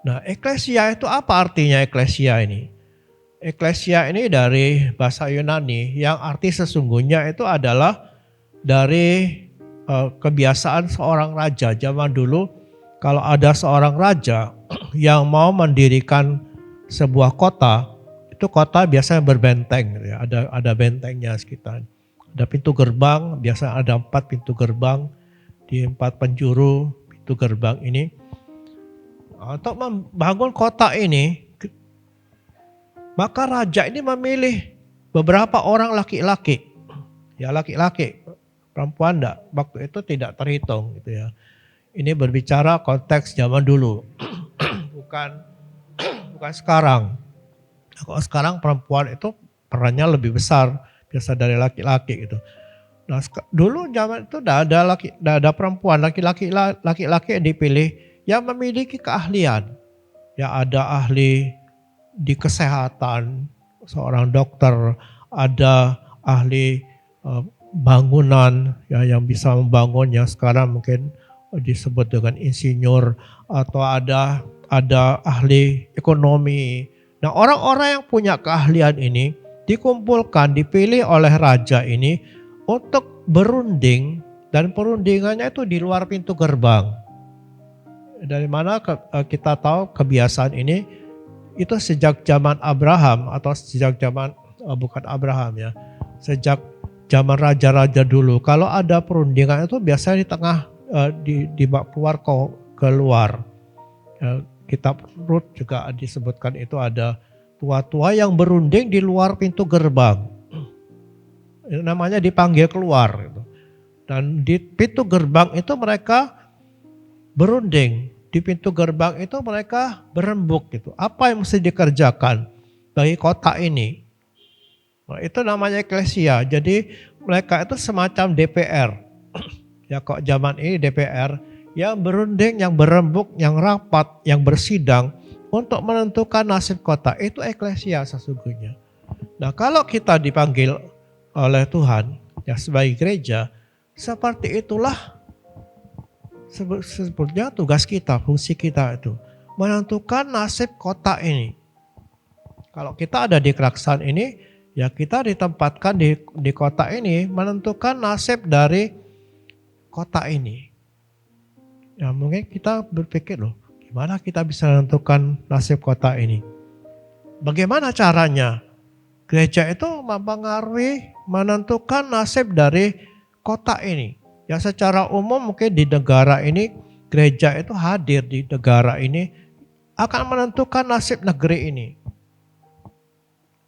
Nah, eklesia itu apa artinya eklesia ini? Eklesia ini dari bahasa Yunani yang arti sesungguhnya itu adalah dari kebiasaan seorang raja. Zaman dulu kalau ada seorang raja yang mau mendirikan sebuah kota, itu kota biasanya berbenteng, ya. Ada bentengnya sekitar. Ada pintu gerbang, biasa ada 4 pintu gerbang di 4 penjuru pintu gerbang ini. Untuk membangun kota ini, maka raja ini memilih beberapa orang laki-laki. Ya, laki-laki, perempuan enggak, waktu itu tidak terhitung gitu ya. Ini berbicara konteks zaman dulu. bukan sekarang. Kalau sekarang perempuan itu perannya lebih besar biasa dari laki-laki gitu. Nah, dulu zaman itu tidak ada perempuan, laki-laki yang dipilih yang memiliki keahlian. Ya, ada ahli di kesehatan, seorang dokter, ada ahli bangunan ya yang bisa membangun yang sekarang mungkin disebut dengan insinyur, atau ada ahli ekonomi. Nah, orang-orang yang punya keahlian ini dikumpulkan, dipilih oleh raja ini untuk berunding, dan perundingannya itu di luar pintu gerbang. Dari mana kita tahu kebiasaan ini? Itu sejak zaman Abraham, atau sejak zaman bukan Abraham ya, sejak zaman raja-raja dulu. Kalau ada perundingan itu biasanya di tengah keluar. Kitab Rut juga disebutkan itu ada tua-tua yang berunding di luar pintu gerbang. Itu namanya dipanggil keluar. Dan di pintu gerbang itu mereka berunding. Di pintu gerbang itu mereka berembuk gitu. Apa yang mesti dikerjakan bagi kota ini? Nah, itu namanya eklesia. Jadi mereka itu semacam DPR. Ya kok zaman ini DPR yang berunding, yang berembuk, yang rapat, yang bersidang untuk menentukan nasib kota. Itu eklesia sesungguhnya. Nah, kalau kita dipanggil oleh Tuhan ya sebagai gereja, seperti itulah sebetulnya tugas kita, fungsi kita itu menentukan nasib kota ini. Kalau kita ada di Keraksan ini, ya kita ditempatkan di kota ini menentukan nasib dari kota ini. Ya mungkin kita berpikir loh, gimana kita bisa menentukan nasib kota ini? Bagaimana caranya? Gereja itu mempengaruhi menentukan nasib dari kota ini. Ya secara umum mungkin di negara ini, gereja itu hadir di negara ini akan menentukan nasib negeri ini.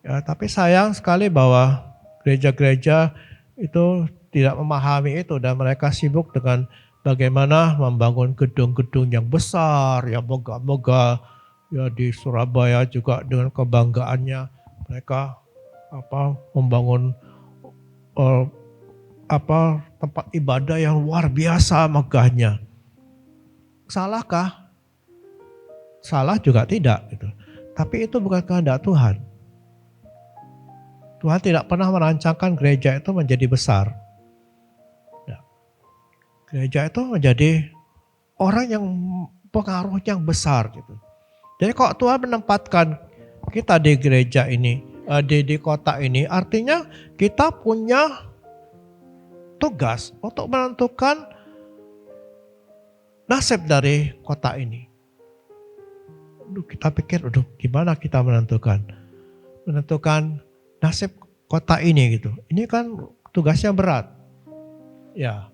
Ya, tapi sayang sekali bahwa gereja-gereja itu tidak memahami itu, dan mereka sibuk dengan bagaimana membangun gedung-gedung yang besar, yang megah-megah. Ya di Surabaya juga dengan kebanggaannya mereka membangun tempat ibadah yang luar biasa megahnya. Salahkah? Salah juga tidak gitu. Tapi itu bukan kehendak Tuhan. Tuhan tidak pernah merancangkan gereja itu menjadi besar. Ya. Gereja itu menjadi orang yang pengaruhnya yang besar gitu. Jadi kalau Tuhan menempatkan kita di gereja ini, di kota ini, artinya kita punya tugas untuk menentukan nasib dari kota ini. Kita pikir, gimana kita menentukan nasib kota ini gitu. Ini kan tugasnya berat. Ya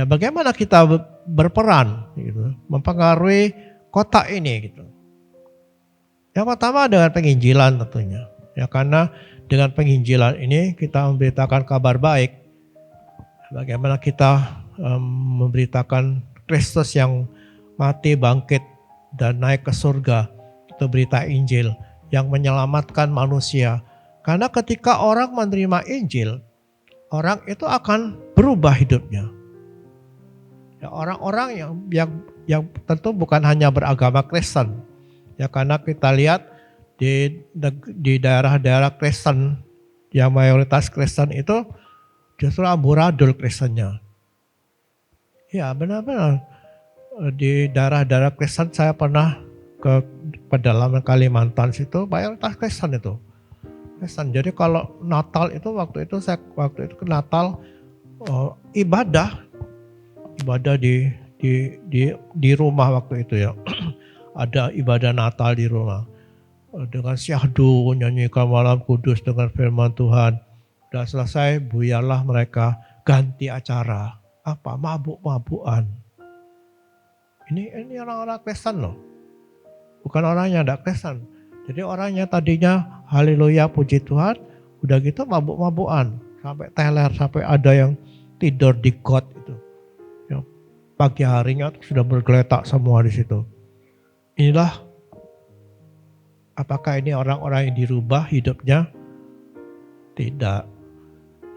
bagaimana kita berperan gitu, mempengaruhi kota ini gitu. Yang pertama dengan penginjilan tentunya. Ya karena dengan penginjilan ini kita memberitakan kabar baik. Bagaimana kita memberitakan Kristus yang mati, bangkit, dan naik ke surga. Itu berita Injil yang menyelamatkan manusia. Karena ketika orang menerima Injil, orang itu akan berubah hidupnya. Ya, orang-orang yang tentu bukan hanya beragama Kristen. Ya karena kita lihat di daerah-daerah Kristen yang mayoritas Kristen itu justru amburadul Kristennya. Ya benar-benar di daerah-daerah Kristen saya pernah ke pedalaman Kalimantan situ mayoritas Kristen itu. Kristen. Jadi kalau Natal itu waktu itu ke Natal ibadah di rumah waktu itu ya. Ada ibadah Natal di rumah. Dengan syahdu nyanyikan malam kudus dengan firman Tuhan. Sudah selesai, buyarlah mereka ganti acara. Apa? Mabuk-mabukan. Ini orang-orang Kristen loh. Bukan orang yang tidak Kristen. Jadi orangnya tadinya haleluya puji Tuhan, udah gitu mabuk-mabukan. Sampai teler, sampai ada yang tidur di got itu. Ya, pagi harinya sudah bergeletak semua di situ. Inilah, apakah ini orang-orang yang dirubah hidupnya? Tidak.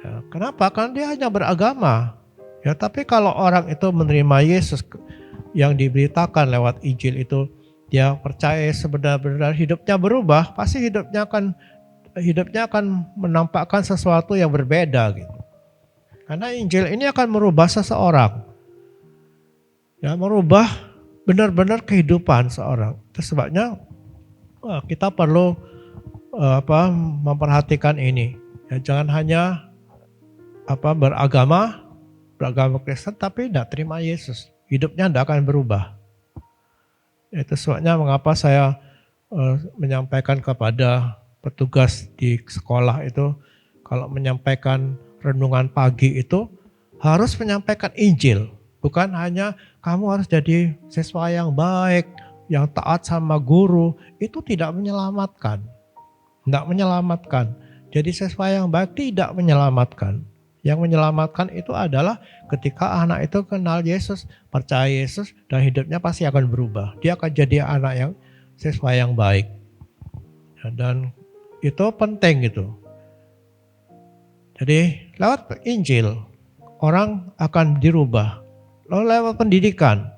Ya, kenapa? Karena dia hanya beragama. Ya, tapi kalau orang itu menerima Yesus yang diberitakan lewat Injil itu, dia percaya sebenar-benar hidupnya berubah, pasti hidupnya akan hidupnya akan menampakkan sesuatu yang berbeda gitu. Karena Injil ini akan merubah seseorang. Ya, merubah benar-benar kehidupan seorang. Itu sebabnya kita perlu memperhatikan ini. Ya, jangan hanya beragama Kristen tapi tidak terima Yesus. Hidupnya tidak akan berubah. Itu sebabnya mengapa saya menyampaikan kepada petugas di sekolah itu, kalau menyampaikan renungan pagi itu harus menyampaikan Injil. Bukan hanya kamu harus jadi siswa yang baik, yang taat sama guru. Itu tidak menyelamatkan. Tidak menyelamatkan. Jadi siswa yang baik tidak menyelamatkan. Yang menyelamatkan itu adalah ketika anak itu kenal Yesus, percaya Yesus, dan hidupnya pasti akan berubah. Dia akan jadi anak yang siswa yang baik. Dan itu penting gitu. Jadi lewat Injil orang akan dirubah. Lalu lewat pendidikan.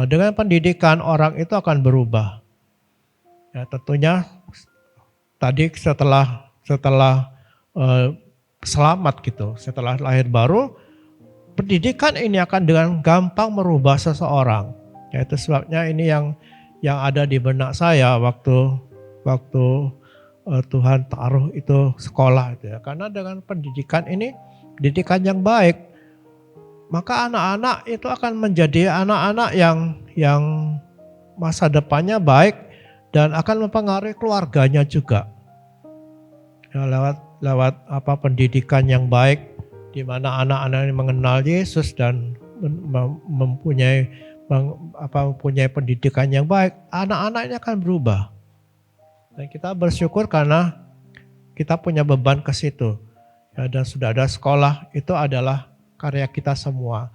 Dengan pendidikan orang itu akan berubah. Ya, tentunya tadi setelah selamat gitu, setelah lahir baru, pendidikan ini akan dengan gampang merubah seseorang. Ya, itu sebabnya ini yang ada di benak saya waktu Tuhan taruh itu sekolah itu ya. Karena dengan pendidikan ini, pendidikan yang baik, maka anak-anak itu akan menjadi anak-anak yang masa depannya baik dan akan mempengaruhi keluarganya juga. Ya, lewat pendidikan yang baik, di mana anak-anak ini mengenal Yesus dan mempunyai pendidikan yang baik, anak-anaknya akan berubah. Dan kita bersyukur karena kita punya beban ke situ. Ya, dan sudah ada sekolah, itu adalah karya kita semua.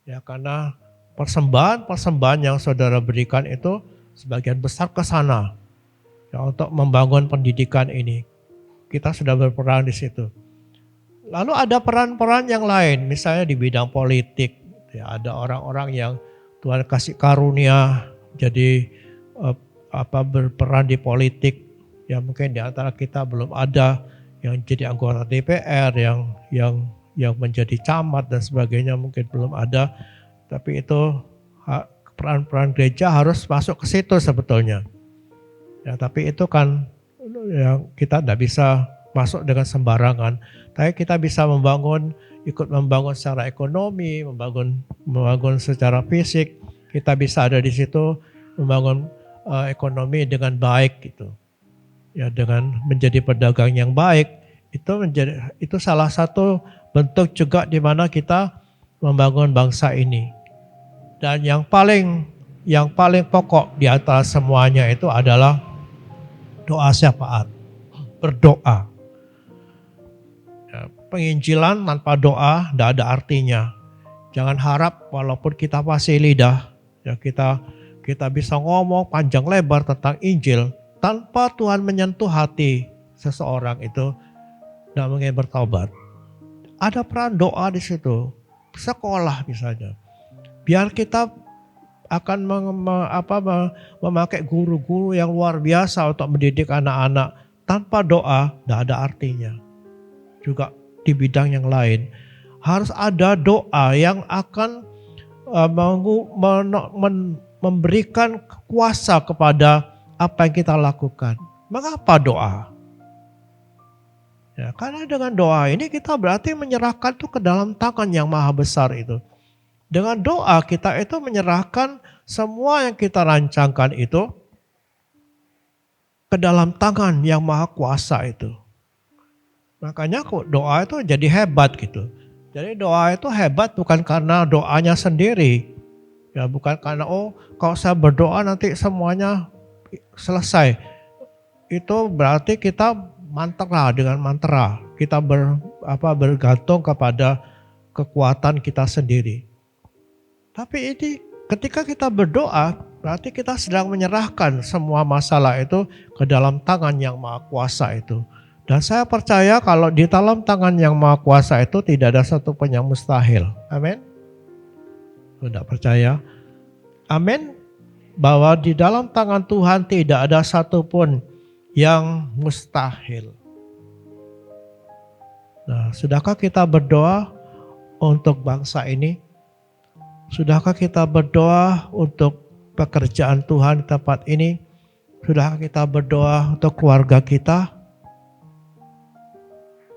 Ya, karena persembahan yang saudara berikan itu sebagian besar ke sana. Ya, untuk membangun pendidikan ini. Kita sudah berperan di situ. Lalu ada peran-peran yang lain, misalnya di bidang politik. Ya, ada orang-orang yang Tuhan kasih karunia jadi berperan di politik. Ya, mungkin di antara kita belum ada yang jadi anggota DPR, yang menjadi camat dan sebagainya mungkin belum ada. Tapi itu peran-peran gereja harus masuk ke situ sebetulnya. Ya, tapi itu kan yang kita tidak bisa masuk dengan sembarangan. Tapi kita bisa ikut membangun secara ekonomi, membangun secara fisik. Kita bisa ada di situ membangun ekonomi dengan baik gitu. Ya, dengan menjadi pedagang yang baik, itu salah satu bentuk juga di mana kita membangun bangsa ini. Dan yang paling pokok di antara semuanya itu adalah doa syafaat, berdoa. Ya, penginjilan tanpa doa tidak ada artinya. Jangan harap walaupun kita fasih lidah, ya kita bisa ngomong panjang lebar tentang Injil, tanpa Tuhan menyentuh hati seseorang itu tidak mungkin bertobat. Ada peran doa di situ, sekolah misalnya. Biar kita akan memakai guru-guru yang luar biasa untuk mendidik anak-anak. Tanpa doa tidak ada artinya. Juga di bidang yang lain harus ada doa yang akan memberikan kuasa kepada apa yang kita lakukan. Mengapa doa? Ya, karena dengan doa ini kita berarti menyerahkan itu ke dalam tangan yang maha besar itu. Dengan doa kita itu menyerahkan semua yang kita rancangkan itu ke dalam tangan yang maha kuasa itu. Makanya kok doa itu jadi hebat gitu. Jadi doa itu hebat bukan karena doanya sendiri. Ya, bukan karena kalau saya berdoa nanti semuanya selesai. Itu berarti kita mantra dengan mantra. Kita bergantung kepada kekuatan kita sendiri. Tapi ini ketika kita berdoa, berarti kita sedang menyerahkan semua masalah itu ke dalam tangan yang maha kuasa itu. Dan saya percaya kalau di dalam tangan yang maha kuasa itu tidak ada satu pun yang mustahil. Amin. Tidak percaya? Amin. Bahwa di dalam tangan Tuhan tidak ada satu pun yang mustahil. Nah, sudahkah kita berdoa untuk bangsa ini? Sudahkah kita berdoa untuk pekerjaan Tuhan di tempat ini? Sudahkah kita berdoa untuk keluarga kita?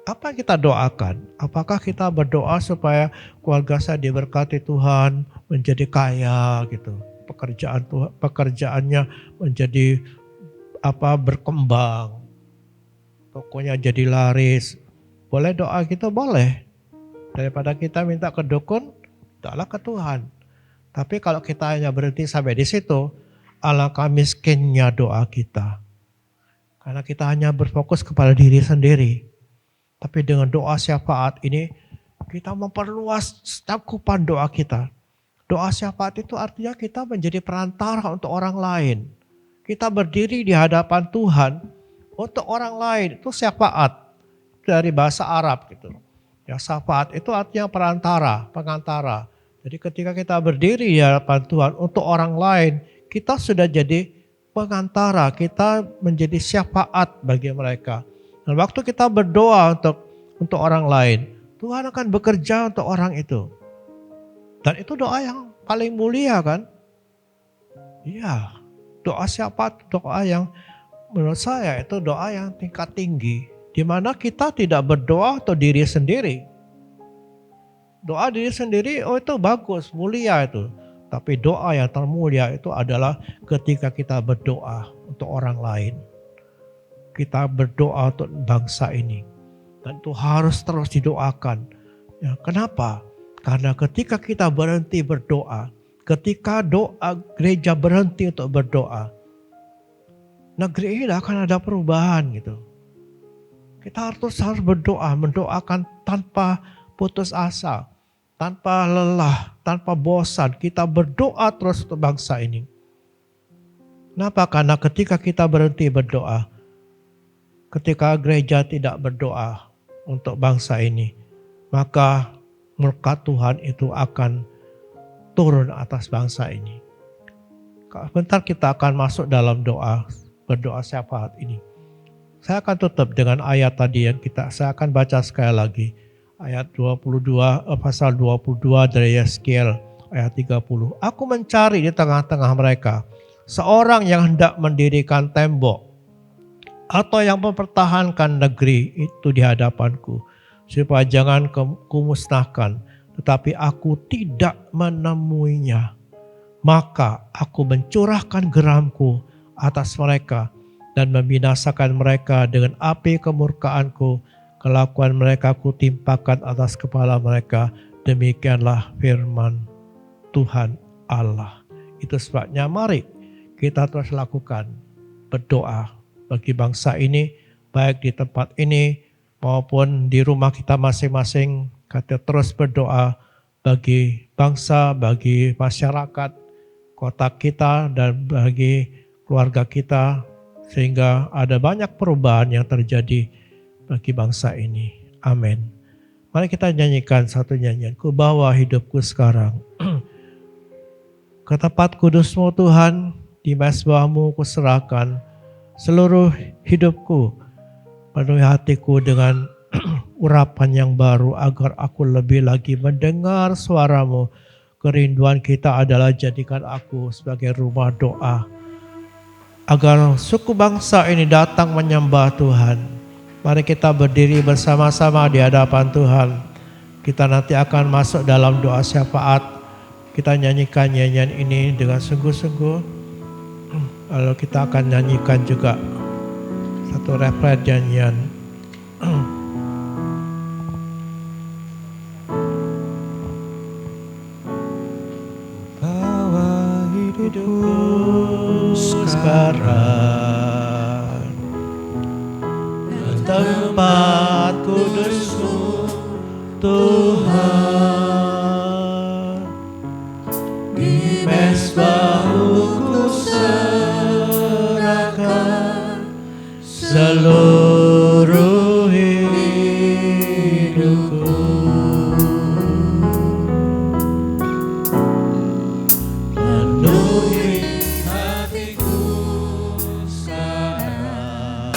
Apa yang kita doakan? Apakah kita berdoa supaya keluarga saya diberkati Tuhan, menjadi kaya gitu? Pekerjaannya menjadi berkembang. Tokonya jadi laris. Boleh doa gitu? Boleh. Daripada kita minta ke dukun, mintalah ke Tuhan. Tapi kalau kita hanya berhenti sampai di situ, alangkah miskinnya doa kita. Karena kita hanya berfokus kepada diri sendiri. Tapi dengan doa syafaat ini, kita memperluas cakupan doa kita. Doa syafaat itu artinya kita menjadi perantara untuk orang lain. Kita berdiri di hadapan Tuhan untuk orang lain. Itu syafaat dari bahasa Arab gitu. Ya, syafaat itu artinya perantara, pengantara. Jadi ketika kita berdiri di hadapan Tuhan untuk orang lain, kita sudah jadi pengantara, kita menjadi syafaat bagi mereka. Dan waktu kita berdoa untuk orang lain, Tuhan akan bekerja untuk orang itu. Dan itu doa yang paling mulia kan? Iya, doa syafaat, doa yang menurut saya itu doa yang tingkat tinggi. Di mana kita tidak berdoa untuk diri sendiri. Doa diri sendiri, itu bagus, mulia itu. Tapi doa yang termulia itu adalah ketika kita berdoa untuk orang lain. Kita berdoa untuk bangsa ini. Dan itu harus terus didoakan. Ya, kenapa? Karena ketika kita berhenti berdoa, ketika doa gereja berhenti untuk berdoa, negeri ini akan ada perubahan gitu. Kita harus berdoa, mendoakan tanpa putus asa, tanpa lelah, tanpa bosan. Kita berdoa terus untuk bangsa ini. Kenapa? Karena ketika kita berhenti berdoa, ketika gereja tidak berdoa untuk bangsa ini, maka murka Tuhan itu akan turun atas bangsa ini. Bentar kita akan masuk dalam berdoa syafaat ini. Saya akan tutup dengan ayat tadi yang saya akan baca sekali lagi. Ayat 22, pasal 22 dari Yeskiel ayat 30. Aku mencari di tengah-tengah mereka seorang yang hendak mendirikan tembok atau yang mempertahankan negeri itu di hadapanku, supaya jangan kumusnahkan, tetapi aku tidak menemuinya. Maka aku mencurahkan geramku atas mereka dan membinasakan mereka dengan api kemurkaanku. Kelakuan mereka kutimpakan atas kepala mereka. Demikianlah firman Tuhan Allah. Itu sebabnya mari kita terus lakukan berdoa bagi bangsa ini, baik di tempat ini maupun di rumah kita masing-masing. Kita terus berdoa bagi bangsa, bagi masyarakat, kota kita, dan bagi keluarga kita, sehingga ada banyak perubahan yang terjadi bagi bangsa ini. Amin. Mari kita nyanyikan satu nyanyian. Ku bawa hidupku sekarang ke tempat kudus-Mu Tuhan, di mezbah-Mu kuserahkan seluruh hidupku, penuhi hatiku dengan urapan yang baru agar aku lebih lagi mendengar suara-Mu. Kerinduan kita adalah jadikan aku sebagai rumah doa, agar suku bangsa ini datang menyembah Tuhan. Mari kita berdiri bersama-sama di hadapan Tuhan. Kita nanti akan masuk dalam doa syafaat. Kita nyanyikan nyanyian ini dengan sungguh-sungguh. Lalu kita akan nyanyikan juga satu refren nyanyian. Bawa hidupku Sekarang ke tempat kudus-Mu Tuhan, di mezbah-Mu kuserahkan seluruh hidupku. Penuhi hatiku sekarang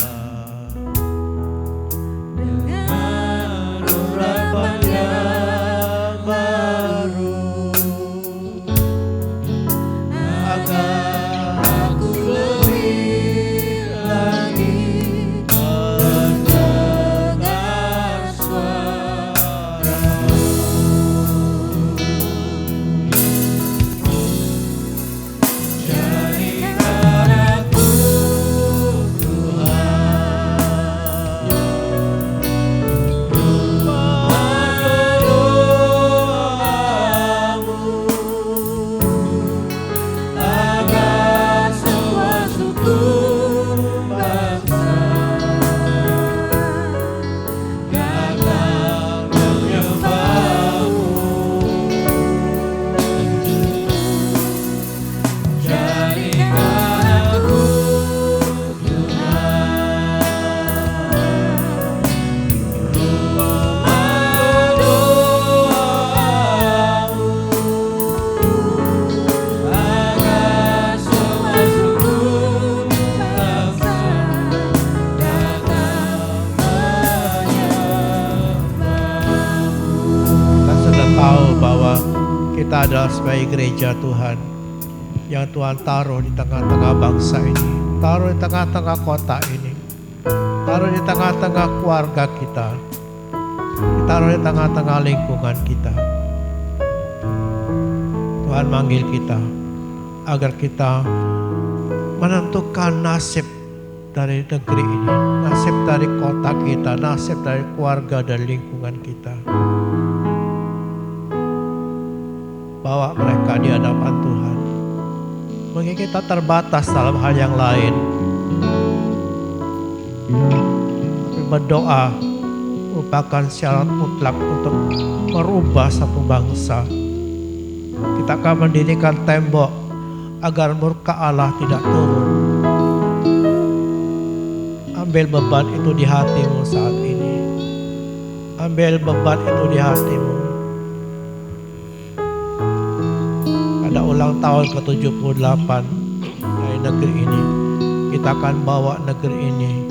kita adalah sebagai gereja Tuhan, yang Tuhan taruh di tengah-tengah bangsa ini, taruh di tengah-tengah kota ini, taruh di tengah-tengah keluarga kita, taruh di tengah-tengah lingkungan kita. Tuhan manggil kita agar kita menentukan nasib dari negeri ini, nasib dari kota kita, nasib dari keluarga dan lingkungan kita. Bawa mereka di hadapan Tuhan. Mungkin kita terbatas dalam hal yang lain. Berdoa merupakan syarat mutlak untuk merubah satu bangsa. Kita akan mendirikan tembok agar murka Allah tidak turun. Ambil beban itu di hatimu saat ini. Ambil beban itu di hatimu. Pada ulang tahun ke-78 dari negeri ini, kita akan bawa negeri ini.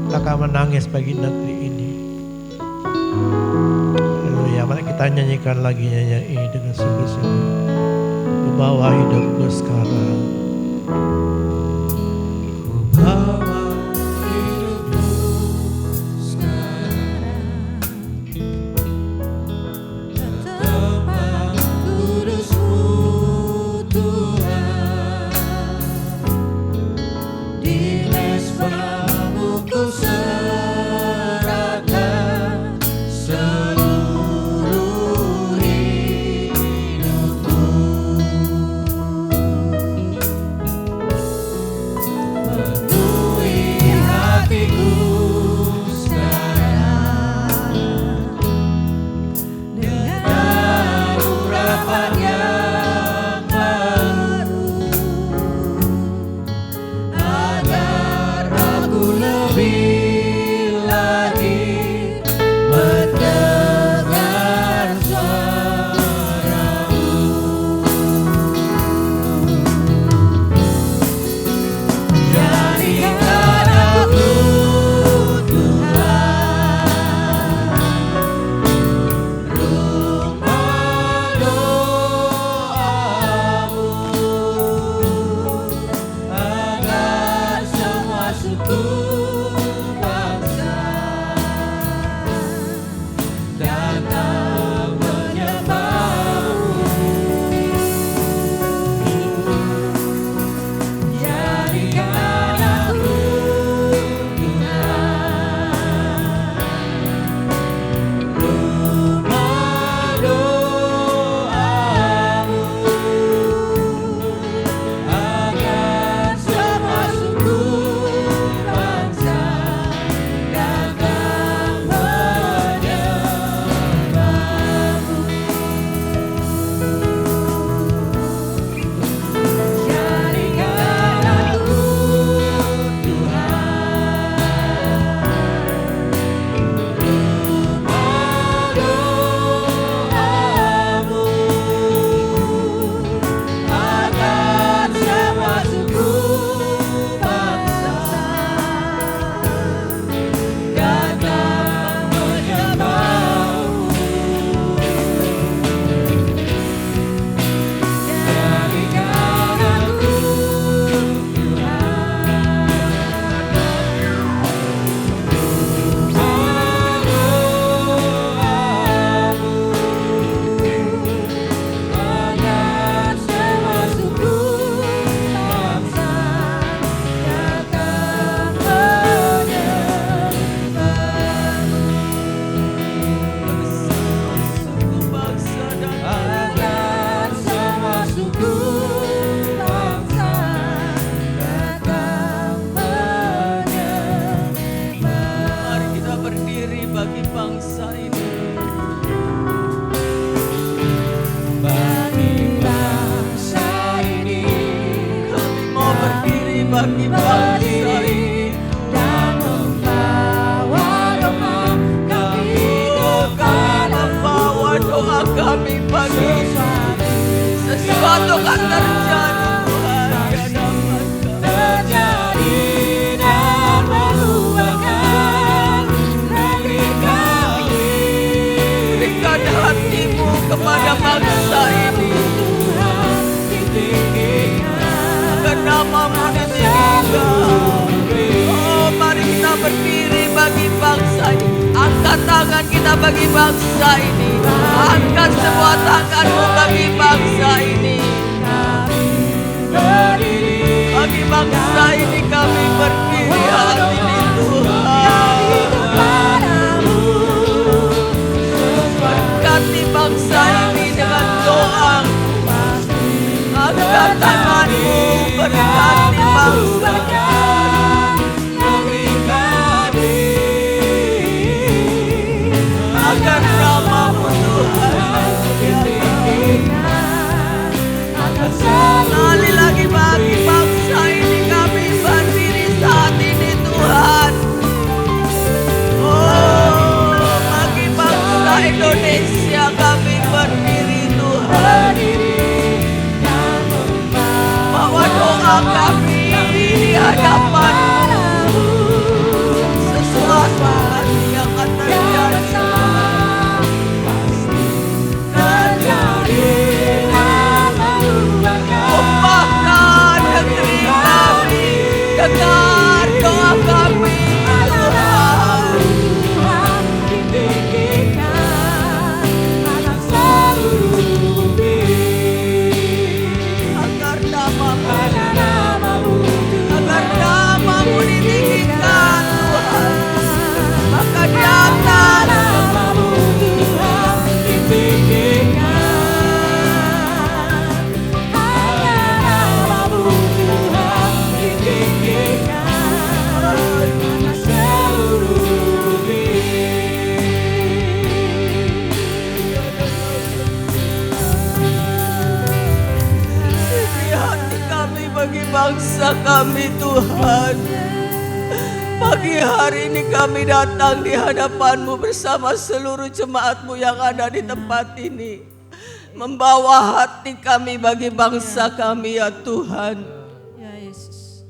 Kita akan menangis bagi negeri ini. Haleluya. Mari kita nyanyikan lagi nyanyi ini dengan sungguh-sungguh. Ku bawa hidupku sekarang. Ku bawa hidupku sekarang ke tempat kudus-Mu Tuhan. Di mezbah-Mu ku serahkan seluruh hidupku. Penuhi hatiku sekarang dengan urapan yang baru, agar aku lebih lagi mendengar suara-Mu. Jadikan aku Tuhan rumah doa-Mu, agar semua suku bangsa datang menyembah-Mu. Jadikan aku Tuhan rumah doa-Mu, agar semua suku bangsa datang menyembah-Mu. Jadikan aku Mari kita berdiri bagi bangsa ini. Bagi bangsa ini, kami mau berdiri bagi bangsa ini dan membawa doa kami. Akan membawa doa kami bagi sesuatu akan terjadi Tuhan. Terjadi dan mengubahkan negeri kami. Berikan hatimu kepada bangsa bagi bangsa ini. Angkat tangan kita bagi bangsa ini. Angkat semua tanganmu bagi bangsa ini. Bagi bangsa ini kami berdiri hati ini Tuhan. Berkati bangsa ini dengan doa. Angkat tanganmu berkati bangsa. Agar namamu Tuhan sekali lagi bagi bangsa ini kami berdiri saat ini Tuhan. Oh, bagi bangsa Indonesia kami berdiri Tuhan. Bawa doa kami di hadapan-Mu. Sesuatu yang akan terjadi. Umpahkan negeri kami, dengar doa kami Tuhan. Agar namamu ditinggikan Tuhan. Maka di atas bagi bangsa kami Tuhan. Pagi hari ini kami datang di hadapan-Mu bersama seluruh jemaat-Mu yang ada di tempat ini. Membawa hati kami bagi bangsa kami ya Tuhan. Ya Yesus.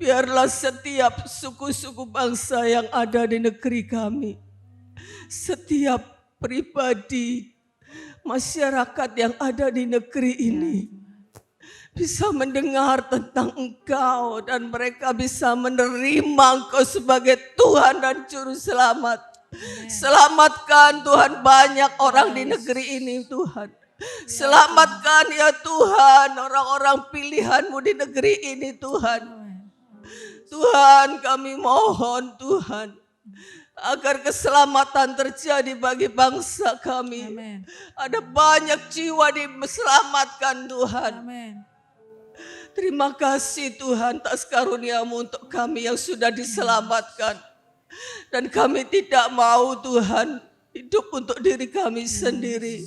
Biarlah setiap suku-suku bangsa yang ada di negeri kami, setiap pribadi, masyarakat yang ada di negeri ini bisa mendengar tentang Engkau dan mereka bisa menerima Engkau sebagai Tuhan dan Juru Selamat. Selamatkan Tuhan banyak orang di negeri ini Tuhan. Selamatkan ya Tuhan orang-orang pilihan-Mu di negeri ini Tuhan. Tuhan kami mohon Tuhan agar keselamatan terjadi bagi bangsa kami. Amen. Ada banyak jiwa diselamatkan Tuhan. Amin. Terima kasih Tuhan atas karunia-Mu untuk kami yang sudah diselamatkan. Dan kami tidak mau Tuhan hidup untuk diri kami sendiri.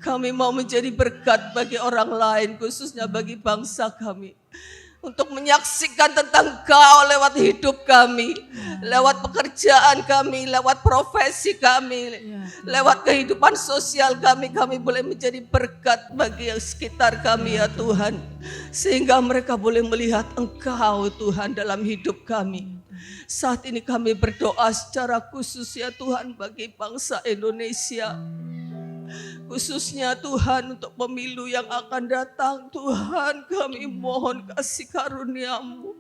Kami mau menjadi berkat bagi orang lain, khususnya bagi bangsa kami. Untuk menyaksikan tentang Kau lewat hidup kami, lewat pekerjaan kami, lewat profesi kami, lewat kehidupan sosial kami boleh menjadi berkat bagi yang sekitar kami ya Tuhan. Sehingga mereka boleh melihat Engkau Tuhan dalam hidup kami. Saat ini kami berdoa secara khusus ya Tuhan bagi bangsa Indonesia. Khususnya Tuhan untuk pemilu yang akan datang. Tuhan kami mohon kasih karunia-Mu.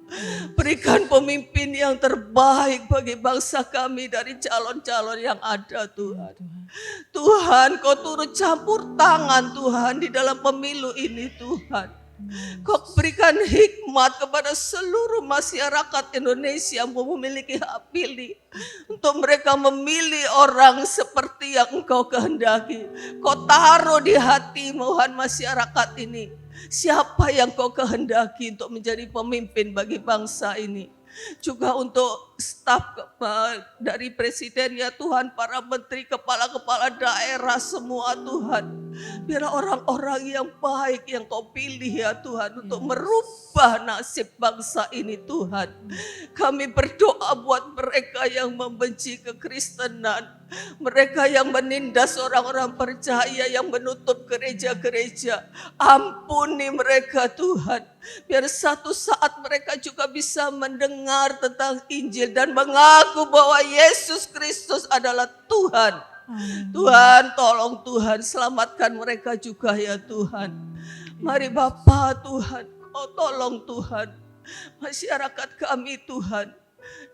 Berikan pemimpin yang terbaik bagi bangsa kami dari calon-calon yang ada Tuhan. Tuhan Kau turut campur tangan Tuhan di dalam pemilu ini Tuhan. Kau berikan hikmat kepada seluruh masyarakat Indonesia yang memiliki hak pilih. Untuk mereka memilih orang seperti yang Engkau kehendaki. Kau taruh di hati Tuhan masyarakat ini. Siapa yang Kau kehendaki untuk menjadi pemimpin bagi bangsa ini. Juga untuk staf dari presiden ya Tuhan, para menteri, kepala-kepala daerah semua Tuhan. Biarlah orang-orang yang baik yang Kau pilih ya Tuhan untuk merubah nasib bangsa ini Tuhan. Kami berdoa buat mereka yang membenci kekristenan. Mereka yang menindas orang-orang percaya, yang menutup gereja-gereja. Ampuni mereka Tuhan. Biar satu saat mereka juga bisa mendengar tentang Injil dan mengaku bahwa Yesus Kristus adalah Tuhan. Tuhan, tolong Tuhan, selamatkan mereka juga ya Tuhan. Mari Bapa Tuhan, Kau tolong Tuhan. Masyarakat kami Tuhan,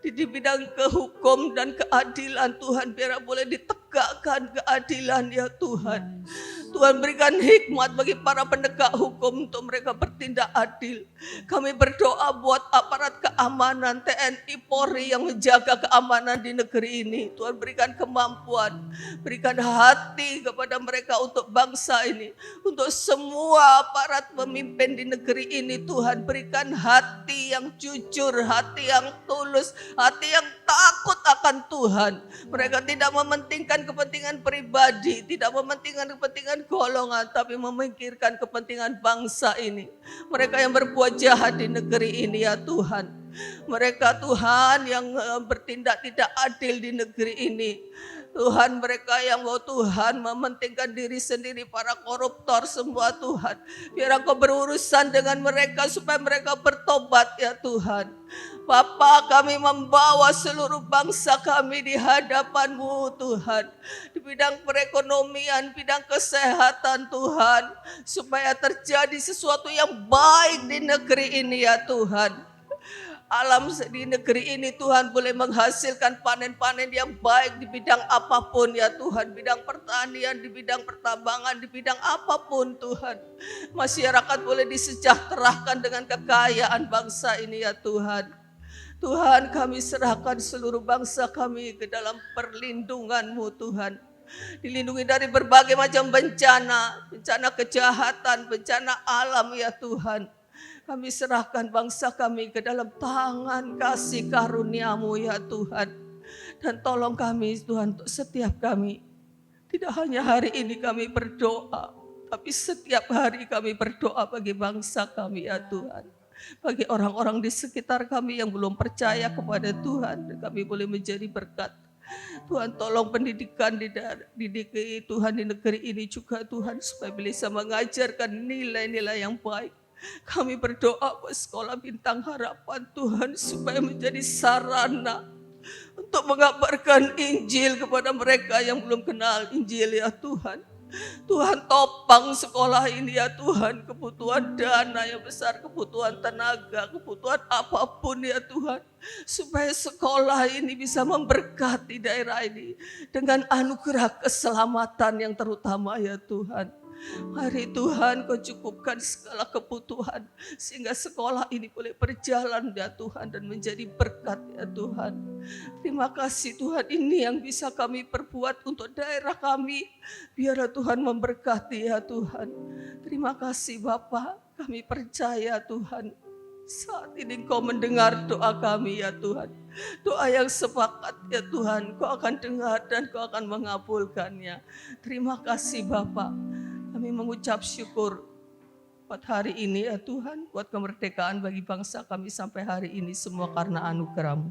di bidang kehukum dan keadilan Tuhan, biar boleh ditegakkan keadilan ya Tuhan. Tuhan berikan hikmat bagi para penegak hukum untuk mereka bertindak adil. Kami berdoa buat aparat keamanan TNI Polri yang menjaga keamanan di negeri ini. Tuhan berikan kemampuan, berikan hati kepada mereka untuk bangsa ini. Untuk semua aparat pemimpin di negeri ini Tuhan, berikan hati yang jujur, hati yang tulus, hati yang takut akan Tuhan. Mereka tidak mementingkan kepentingan pribadi, tidak mementingkan kepentingan golongan, tapi memikirkan kepentingan bangsa ini. Mereka yang berbuat jahat di negeri ini ya Tuhan. Mereka Tuhan yang bertindak tidak adil di negeri ini. Tuhan, mereka yang mau Tuhan mementingkan diri sendiri, para koruptor semua Tuhan. Biar Engkau berurusan dengan mereka supaya mereka bertobat ya Tuhan. Bapa, kami membawa seluruh bangsa kami di hadapan-Mu Tuhan. Di bidang perekonomian, bidang kesehatan Tuhan. Supaya terjadi sesuatu yang baik di negeri ini ya Tuhan. Alam di negeri ini Tuhan boleh menghasilkan panen-panen yang baik di bidang apapun ya Tuhan. Bidang pertanian, di bidang pertambangan, di bidang apapun Tuhan. Masyarakat boleh disejahterakan dengan kekayaan bangsa ini ya Tuhan. Tuhan, kami serahkan seluruh bangsa kami ke dalam perlindungan-Mu Tuhan. Dilindungi dari berbagai macam bencana, bencana kejahatan, bencana alam ya Tuhan. Kami serahkan bangsa kami ke dalam tangan kasih karunia-Mu ya Tuhan. Dan tolong kami Tuhan untuk setiap kami. Tidak hanya hari ini kami berdoa, tapi setiap hari kami berdoa bagi bangsa kami ya Tuhan. Bagi orang-orang di sekitar kami yang belum percaya kepada Tuhan, dan kami boleh menjadi berkat. Tuhan, tolong pendidikan di Tuhan di negeri ini juga Tuhan, supaya bisa mengajarkan nilai-nilai yang baik. Kami berdoa buat sekolah Bintang Harapan Tuhan, supaya menjadi sarana untuk mengabarkan Injil kepada mereka yang belum kenal Injil ya Tuhan. Tuhan, topang sekolah ini ya Tuhan, kebutuhan dana yang besar, kebutuhan tenaga, kebutuhan apapun ya Tuhan, supaya sekolah ini bisa memberkati daerah ini dengan anugerah keselamatan yang terutama ya Tuhan. Mari Tuhan, Kau cukupkan segala kebutuhan sehingga sekolah ini boleh berjalan ya Tuhan dan menjadi berkat ya Tuhan. Terima kasih Tuhan, ini yang bisa kami perbuat untuk daerah kami. Biarlah Tuhan memberkati ya Tuhan. Terima kasih Bapa, kami percaya Tuhan. Saat ini Kau mendengar doa kami ya Tuhan. Doa yang sepakat ya Tuhan, Kau akan dengar dan Kau akan mengabulkannya. Terima kasih Bapa. Kami mengucap syukur buat hari ini ya Tuhan, buat kemerdekaan bagi bangsa kami sampai hari ini semua karena anugerah-Mu.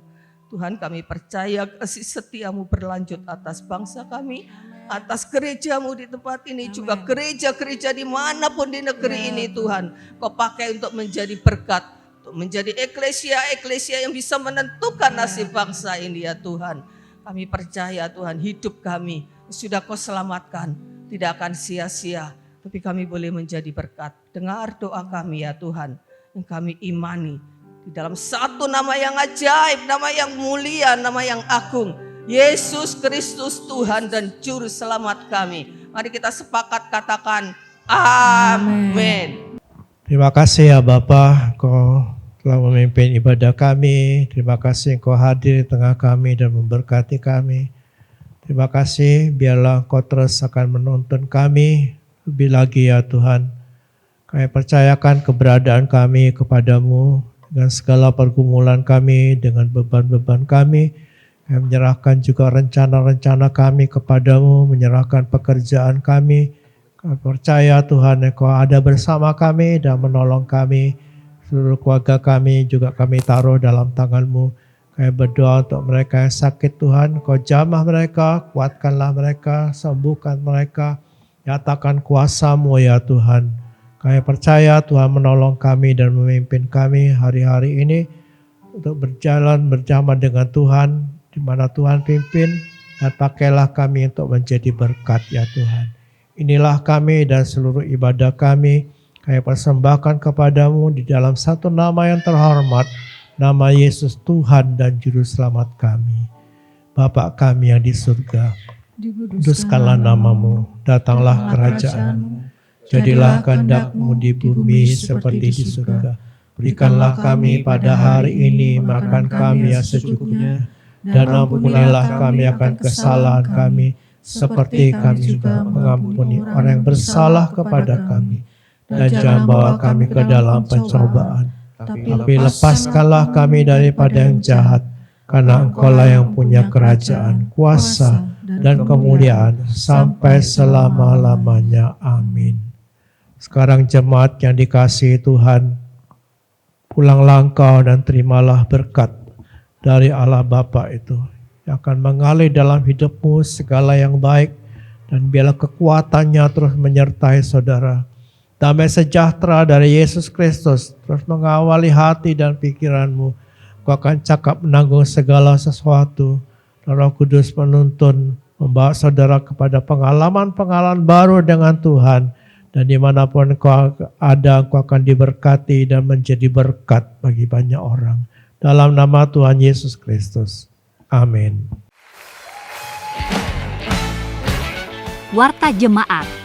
Tuhan, kami percaya kasih setia-Mu berlanjut atas bangsa kami, atas gereja-Mu di tempat ini, juga gereja-gereja dimanapun di negeri ini Tuhan. Kau pakai untuk menjadi berkat, untuk menjadi eklesia-eklesia yang bisa menentukan nasib bangsa ini ya Tuhan. Kami percaya Tuhan, hidup kami sudah Kau selamatkan, tidak akan sia-sia, tapi kami boleh menjadi berkat. Dengar doa kami ya Tuhan, yang kami imani di dalam satu nama yang ajaib, nama yang mulia, nama yang agung, Yesus Kristus Tuhan dan Juru Selamat kami. Mari kita sepakat katakan amin. Terima kasih ya Bapa, Kau telah memimpin ibadah kami. Terima kasih Kau hadir di tengah kami dan memberkati kami. Terima kasih, biarlah Kau terus akan menuntun kami lebih lagi ya Tuhan. Kami percayakan keberadaan kami kepadamu dengan segala pergumulan kami, dengan beban-beban kami. Kami menyerahkan juga rencana-rencana kami kepadamu, menyerahkan pekerjaan kami. Kami percaya Tuhan, Kau ada bersama kami dan menolong kami. Seluruh keluarga kami juga kami taruh dalam tangan-Mu. Kami berdoa untuk mereka yang sakit Tuhan, Kau jamah mereka, kuatkanlah mereka, sembuhkan mereka, nyatakan kuasa-Mu ya Tuhan. Kami percaya Tuhan menolong kami dan memimpin kami hari-hari ini untuk berjalan bersama dengan Tuhan, di mana Tuhan pimpin, dan pakailah kami untuk menjadi berkat ya Tuhan. Inilah kami dan seluruh ibadah kami persembahkan kepadamu di dalam satu nama yang terhormat, nama Yesus Tuhan dan Juru Selamat kami. Bapa kami yang di surga, kuduskanlah namamu, datanglah kerajaanmu, jadilah kehendak-Mu di bumi seperti di surga. Berikanlah kami pada hari ini makan kami yang secukupnya, dan ampunilah kami akan kesalahan kami, seperti kami juga mengampuni orang yang bersalah kepada kami. Dan jangan bawa kami ke dalam pencobaan, tapi lepaskanlah kami daripada yang jahat, karena Engkau-lah yang punya kerajaan, kuasa, dan kemuliaan sampai selama-lamanya. Amin. Sekarang jemaat yang dikasihi Tuhan, pulanglah engkau dan terimalah berkat dari Allah Bapa itu yang akan mengalir dalam hidupmu segala yang baik, dan biarlah kekuatannya terus menyertai saudara. Damai sejahtera dari Yesus Kristus terus mengawali hati dan pikiranmu. Kau akan cakap menanggung segala sesuatu. Roh Kudus menuntun, membawa saudara kepada pengalaman-pengalaman baru dengan Tuhan. Dan dimanapun kau ada, kau akan diberkati dan menjadi berkat bagi banyak orang. Dalam nama Tuhan Yesus Kristus. Amin. Warta Jemaat.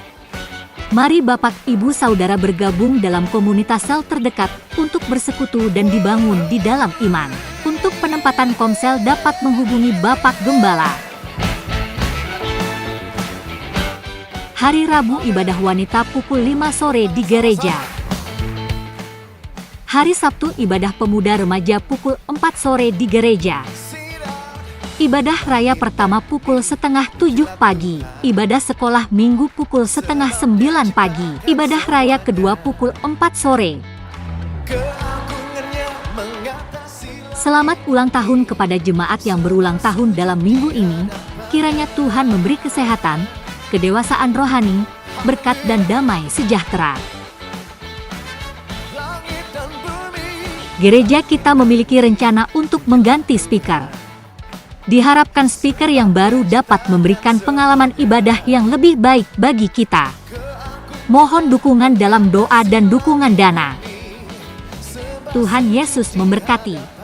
Mari Bapak Ibu Saudara bergabung dalam komunitas sel terdekat untuk bersekutu dan dibangun di dalam iman. Untuk penempatan komsel dapat menghubungi Bapak Gembala. Hari Rabu ibadah wanita pukul 5 sore di gereja. Hari Sabtu ibadah pemuda remaja pukul 4 sore di gereja. Ibadah raya pertama pukul 6:30 pagi. Ibadah sekolah minggu pukul 8:30 pagi. Ibadah raya kedua pukul 4 sore. Selamat ulang tahun kepada jemaat yang berulang tahun dalam minggu ini. Kiranya Tuhan memberi kesehatan, kedewasaan rohani, berkat dan damai sejahtera. Gereja kita memiliki rencana untuk mengganti speaker. Diharapkan speaker yang baru dapat memberikan pengalaman ibadah yang lebih baik bagi kita. Mohon dukungan dalam doa dan dukungan dana. Tuhan Yesus memberkati.